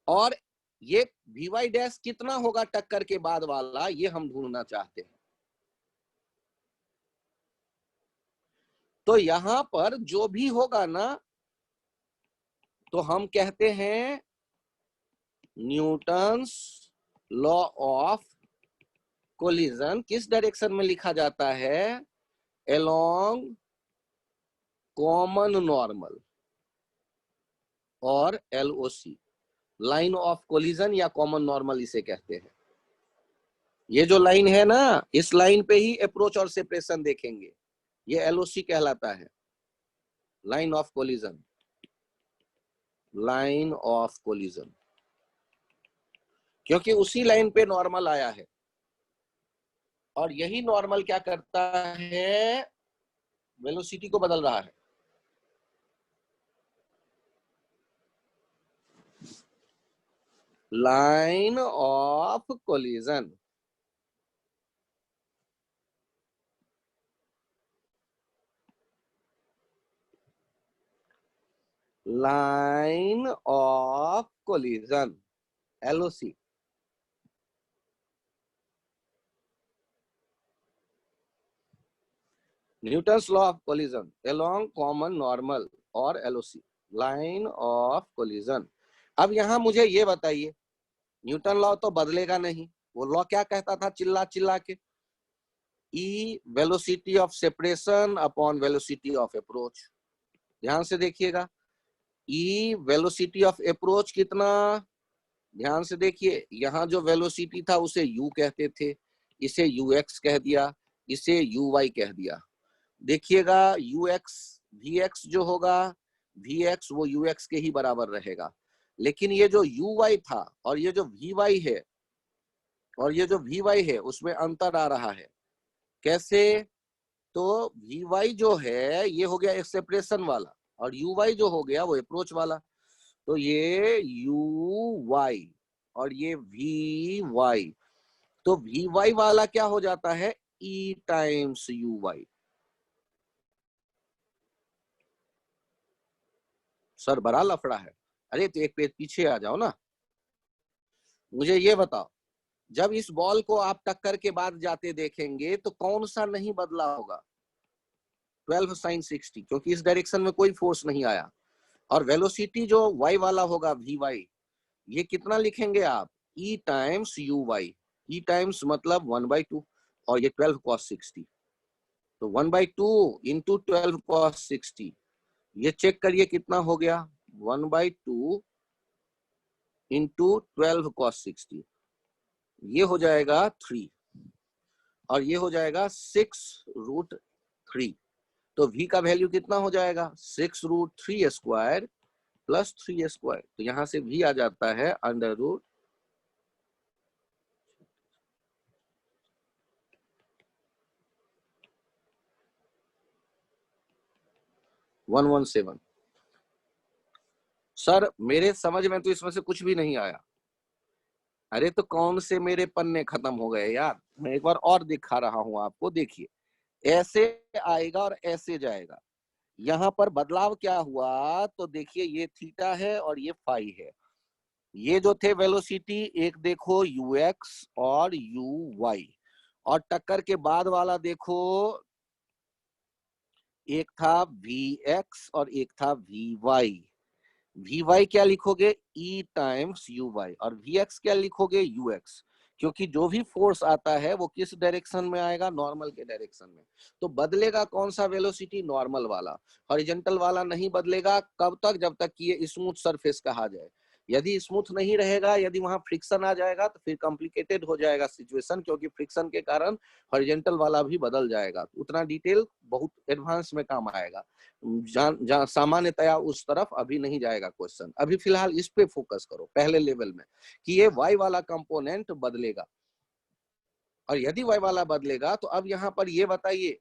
और ये VY डैश कितना होगा टक्कर के बाद वाला, ये हम ढूंढना चाहते हैं। तो यहां पर जो भी होगा ना, तो हम कहते हैं न्यूटन्स लॉ ऑफ कोलिजन किस डायरेक्शन में लिखा जाता है? अलोंग कॉमन नॉर्मल और LOC, लाइन ऑफ कोलिजन या कॉमन नॉर्मल इसे कहते हैं। ये जो लाइन है ना, इस लाइन पे ही अप्रोच और सेपरेशन देखेंगे, ये LOC कहलाता है, line of collision. Line of collision, क्योंकि उसी लाइन पे नॉर्मल आया है, और यही नॉर्मल क्या करता है? वेलोसिटी को बदल रहा है। Line of collision, line of collision, LOC। Newton's law of collision along common normal और LOC, लाइन ऑफ कोलिजन। अब यहां मुझे ये बताइए, न्यूटन लॉ तो बदलेगा नहीं, वो लॉ क्या कहता था चिल्ला चिल्ला के? E velocity of separation upon velocity of approach. ध्यान से देखिएगा, E वेलोसिटी ऑफ अप्रोच कितना? ध्यान से देखिए, यहाँ जो वेलोसिटी था उसे U कहते थे, इसे UX कह दिया, इसे UY कह दिया। देखिएगा UX VX जो होगा, VX वो UX के ही बराबर रहेगा। लेकिन ये जो UY था और ये जो VY है, और ये जो VY है, उसमें अंतर आ रहा है। कैसे? तो VY जो है ये हो गया एक सेपरेशन वाला, और UY जो हो गया वो अप्रोच वाला। तो ये UY और ये VY, तो VY वाला क्या हो जाता है? E times UY। सर बड़ा लफड़ा है। अरे तो एक पेज पीछे आ जाओ ना। मुझे ये बताओ, जब इस बॉल को आप टक्कर के बाद जाते देखेंगे तो कौन सा नहीं बदला होगा? 12 sin 60, क्योंकि इस डायरेक्शन में कोई फोर्स नहीं आया। और वेलोसिटी जो y वाला होगा VY, ये कितना लिखेंगे आप? E times UY। E times मतलब 1/2, और ये 12 cos 60, तो 1/2 इंटू 12 cos 60, ये चेक करिए कितना हो गया? 1/2 इंटू 12 cos 60, ये हो जाएगा 3। और ये हो जाएगा 6√3। तो v का वैल्यू कितना हो जाएगा 6√3 स्क्वायर प्लस 3 स्क्वायर। तो यहां से v आ जाता है √117। सर मेरे समझ में तो इसमें से कुछ भी नहीं आया। अरे तो कौन से मेरे पन्ने खत्म हो गए यार, मैं एक बार और दिखा रहा हूं आपको, देखिए ऐसे आएगा और ऐसे जाएगा। यहाँ पर बदलाव क्या हुआ तो देखिए ये थीटा है और ये फाई है। ये जो थे वेलोसिटी, एक देखो ux और uy, और टक्कर के बाद वाला देखो एक था vx और एक था vy। vy क्या लिखोगे e टाइम्स uy और vx क्या लिखोगे ux, क्योंकि जो भी फोर्स आता है वो किस डायरेक्शन में आएगा, नॉर्मल के डायरेक्शन में। तो बदलेगा कौन सा वेलोसिटी, नॉर्मल वाला। हॉरिजॉन्टल वाला नहीं बदलेगा। कब तक, जब तक कि ये स्मूथ सरफेस कहा जाए। यदि स्मूथ नहीं रहेगा, यदि वहां फ्रिक्शन आ जाएगा तो फिर कॉम्प्लिकेटेड हो जाएगा सिचुएशन, क्योंकि फ्रिक्शन के कारण हॉरिजॉन्टल वाला भी बदल जाएगा। उतना डिटेल बहुत एडवांस में काम आएगा, जहां सामान्यतया उस तरफ अभी नहीं जाएगा क्वेश्चन। अभी फिलहाल इस पे फोकस करो पहले लेवल में कि ये y वाला कंपोनेंट बदलेगा। और यदि y वाला बदलेगा तो अब यहाँ पर ये बताइए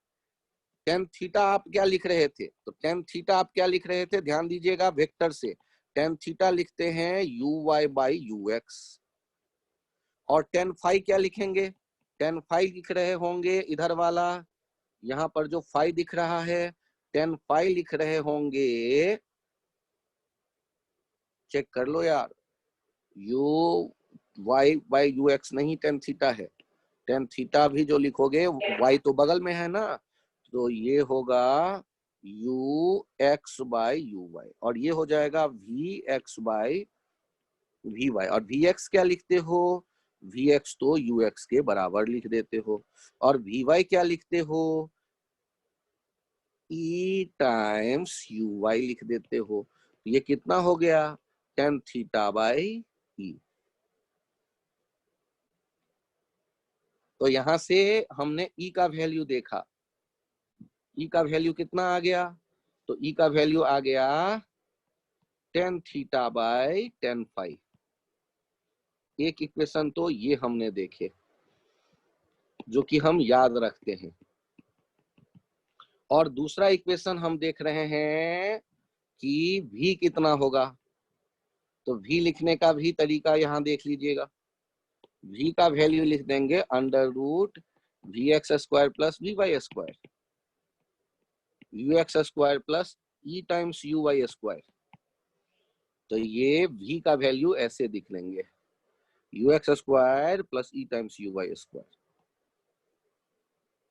tan थीटा आप क्या लिख रहे थे, तो tan थीटा आप क्या लिख रहे थे, ध्यान दीजिएगा वेक्टर से। tan थीटा लिखते हैं uy/ux, और tan फाई क्या लिखेंगे, tan फाई लिख रहे होंगे इधर वाला, यहाँ पर जो फाई दिख रहा है tan फाई लिख रहे होंगे, चेक कर लो यार, uy/ux नहीं tan थीटा है। tan थीटा भी जो लिखोगे y तो बगल में है ना, तो ये होगा ux/uy और ये हो जाएगा vx/vy। और vx क्या लिखते हो, vx तो ux के बराबर लिख देते हो, और vy क्या लिखते हो, e टाइम्स uy लिख देते हो। तो ये कितना हो गया tan थीटा/e। तो यहां से हमने e का वैल्यू देखा, e का वैल्यू कितना आ गया, तो e का वैल्यू आ गया tan थीटा/tan फाई। एक इक्वेशन तो ये हमने देखे जो कि हम याद रखते हैं, और दूसरा इक्वेशन हम देख रहे हैं कि v कितना होगा। तो v लिखने का भी तरीका यहाँ देख लीजिएगा। v का वैल्यू लिख देंगे √vx² plus vy², ux² plus e times uy²। तो ये v का वैल्यू ऐसे दिख लेंगे ux² plus e times uy²।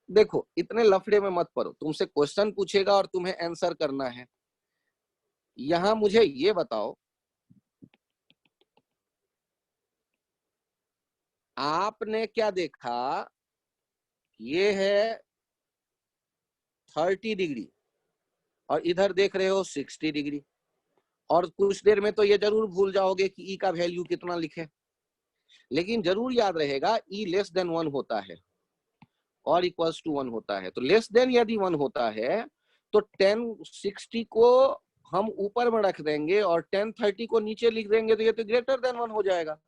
देखो इतने लफड़े में मत पड़ो, तुमसे क्वेश्चन पूछेगा और तुम्हें आंसर करना है। यहां मुझे ये बताओ, आपने क्या देखा, ये है 30 डिग्री और इधर देख रहे हो 60 डिग्री, और कुछ देर में तो ये जरूर भूल जाओगे कि e का वैल्यू कितना लिखे, लेकिन जरूर याद रहेगा e लेस देन 1 होता है और इक्वल्स टू 1 होता है। तो लेस देन यदि 1 होता है तो tan 60 को हम ऊपर में रख देंगे और tan 30 को नीचे लिख देंगे, तो ये तो ग्रेटर देन 1 हो जाएगा,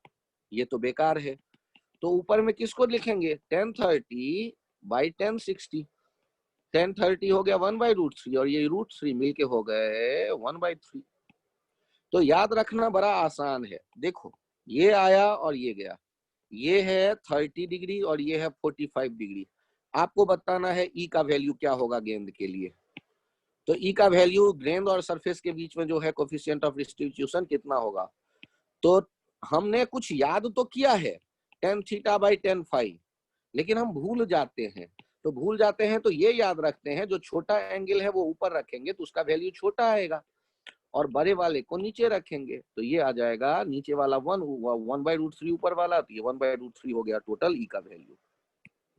ये तो बेकार है। तो ऊपर में किसको लिखेंगे, tan 30/tan 60। tan 30 हो गया 1/√3 और ये √3 मिलके हो गए 1/3। तो याद रखना बड़ा आसान है। देखो ये आया और ये गया, ये है 30 डिग्री और ये है 45 डिग्री। आपको बताना है ई का वैल्यू क्या होगा गेंद के लिए। तो ई का वैल्यू गेंद और सरफेस के बीच में जो है कोफिशिएंट ऑफ डिस्ट्रीब्यूशन कितना होगा। तो हमने कुछ याद तो किया है tan थीटा/tan फाई, लेकिन हम भूल जाते हैं। तो भूल जाते हैं तो ये याद रखते हैं जो छोटा एंगल है वो ऊपर रखेंगे तो उसका वैल्यू छोटा आएगा, और बड़े वाले को नीचे रखेंगे तो ये आ जाएगा नीचे वाला 1/√3 ऊपर वाला, तो ये 1/√3 हो गया टोटल ई का वैल्यू।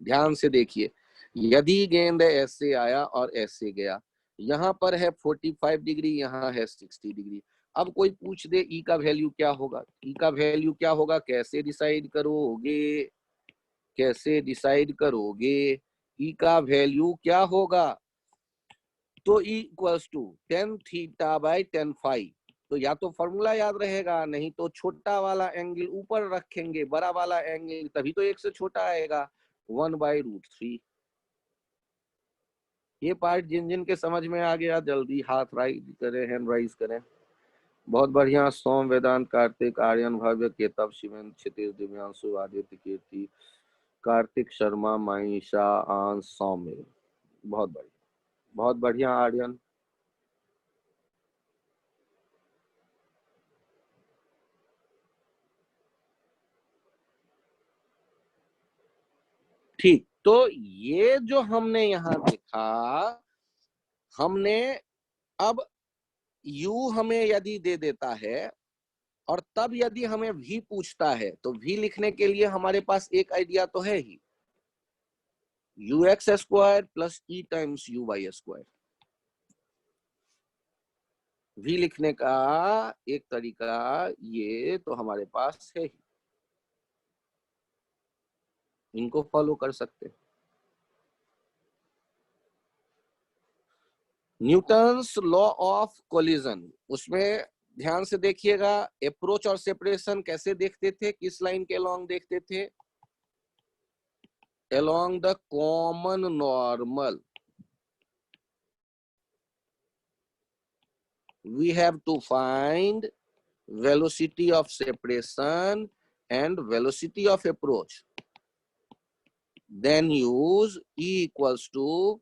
ध्यान से देखिए, यदि गेंद ऐसे आया और ऐसे गया, यहाँ पर है 45 डिग्री, यहाँ है 60 डिग्री। अब कोई पूछ दे ई का वैल्यू क्या होगा, ई का वैल्यू क्या होगा कैसे डिसाइड करोगे। कैसे डिसाइड करोगे? ई का वैल्यू क्या होगा? तो E equals to tan theta by tan phi. तो या तो फॉर्मूला याद रहेगा, नहीं तो छोटा वाला एंगल ऊपर रखेंगे, बड़ा वाला एंगल तभी तो एक से छोटा आएगा, 1/√3। ये पार्ट जिन जिन के समझ में आ गया जल्दी हाथ राइज करें, हैंड राइज करें। बहुत बढ़िया। सोम, वेदांत, कार्तिक, आर्यन, भव्य, केतव, शिवेंद्र, क्षितिज, दिव्यांशु, आदित्य, कीर्ति, कार्तिक, शर्मा, माइशा, आंस, सौम्य। बहुत बढ़िया, बहुत बढ़िया आर्यन। ठीक, तो ये जो हमने यहाँ देखा, हमने अब u हमें यदि दे देता है और तब यदि हमें v पूछता है तो v लिखने के लिए हमारे पास एक आइडिया तो है ही, ux² plus e times uy²। v लिखने का एक तरीका ये तो हमारे पास है ही, इनको फॉलो कर सकते हैं। न्यूटन्स लॉ ऑफ कोलिजन, उसमें ध्यान से देखिएगा, अप्रोच और सेपरेशन कैसे देखते थे, किस लाइन के अलोंग देखते थे? along the common normal. We have to find velocity of separation and velocity of approach. Then use E equals to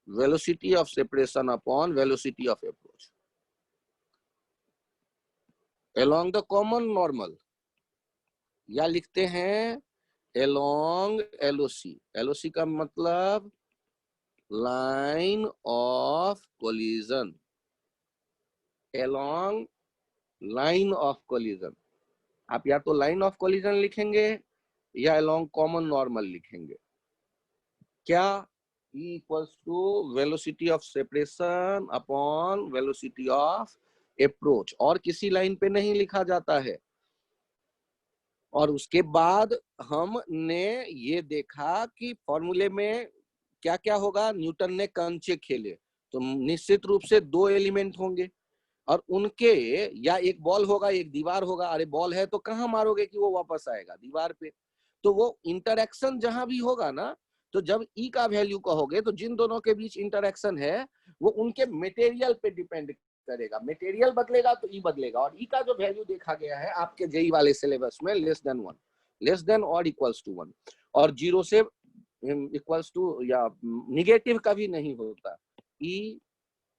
velocity of separation upon velocity of approach. Along the common normal, या लिखते हैं along LOC. LOC का मतलब line of collision. Along line of collision. आप या तो line of collision लिखेंगे या along common normal लिखेंगे। क्या? E equals to velocity of separation upon velocity of approach, और किसी लाइन पे नहीं लिखा जाता है। और उसके बाद हमने ये देखा कि फॉर्मूले में क्या क्या होगा। न्यूटन ने कंचे खेले, तो निश्चित रूप से दो एलिमेंट होंगे और उनके, या एक बॉल होगा एक दीवार होगा। अरे बॉल है तो कहाँ मारोगे कि वो वापस आएगा? दीवार पे। तो वो इंटरैक्शन जहां भी होगा ना, तो जब ई का वैल्यू कहोगे तो जिन दोनों के बीच इंटरैक्शन है वो उनके मटेरियल पे डिपेंड करेगा। मटेरियल बदलेगा तो ई बदलेगा। और ई का जो वैल्यू देखा गया है आपके जेई वाले सिलेबस में लेस देन 1, लेस देन और इक्वल्स टू 1, और 0 से इक्वल्स टू या निगेटिव कभी नहीं होता। ई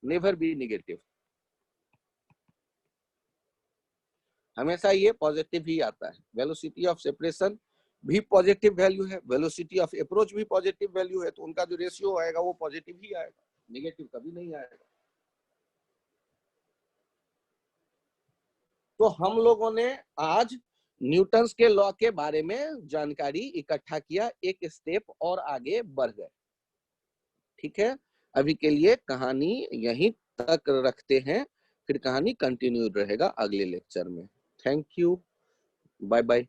नेवर बी निगेटिव, हमेशा ये पॉजिटिव ही आता है। वेलोसिटी ऑफ सेपरेशन भी पॉजिटिव वैल्यू है, वेलोसिटी ऑफ अप्रोच भी पॉजिटिव वैल्यू है, तो उनका जो रेशियो आएगा वो पॉजिटिव ही आएगा, नेगेटिव कभी नहीं आएगा। तो हम लोगों ने आज न्यूटन्स के लॉ के बारे में जानकारी इकट्ठा किया, एक स्टेप और आगे बढ़ गए। ठीक है, अभी के लिए कहानी यहीं तक रखते हैं, फिर कहानी कंटिन्यू रहेगा अगले लेक्चर में। Thank you, bye bye.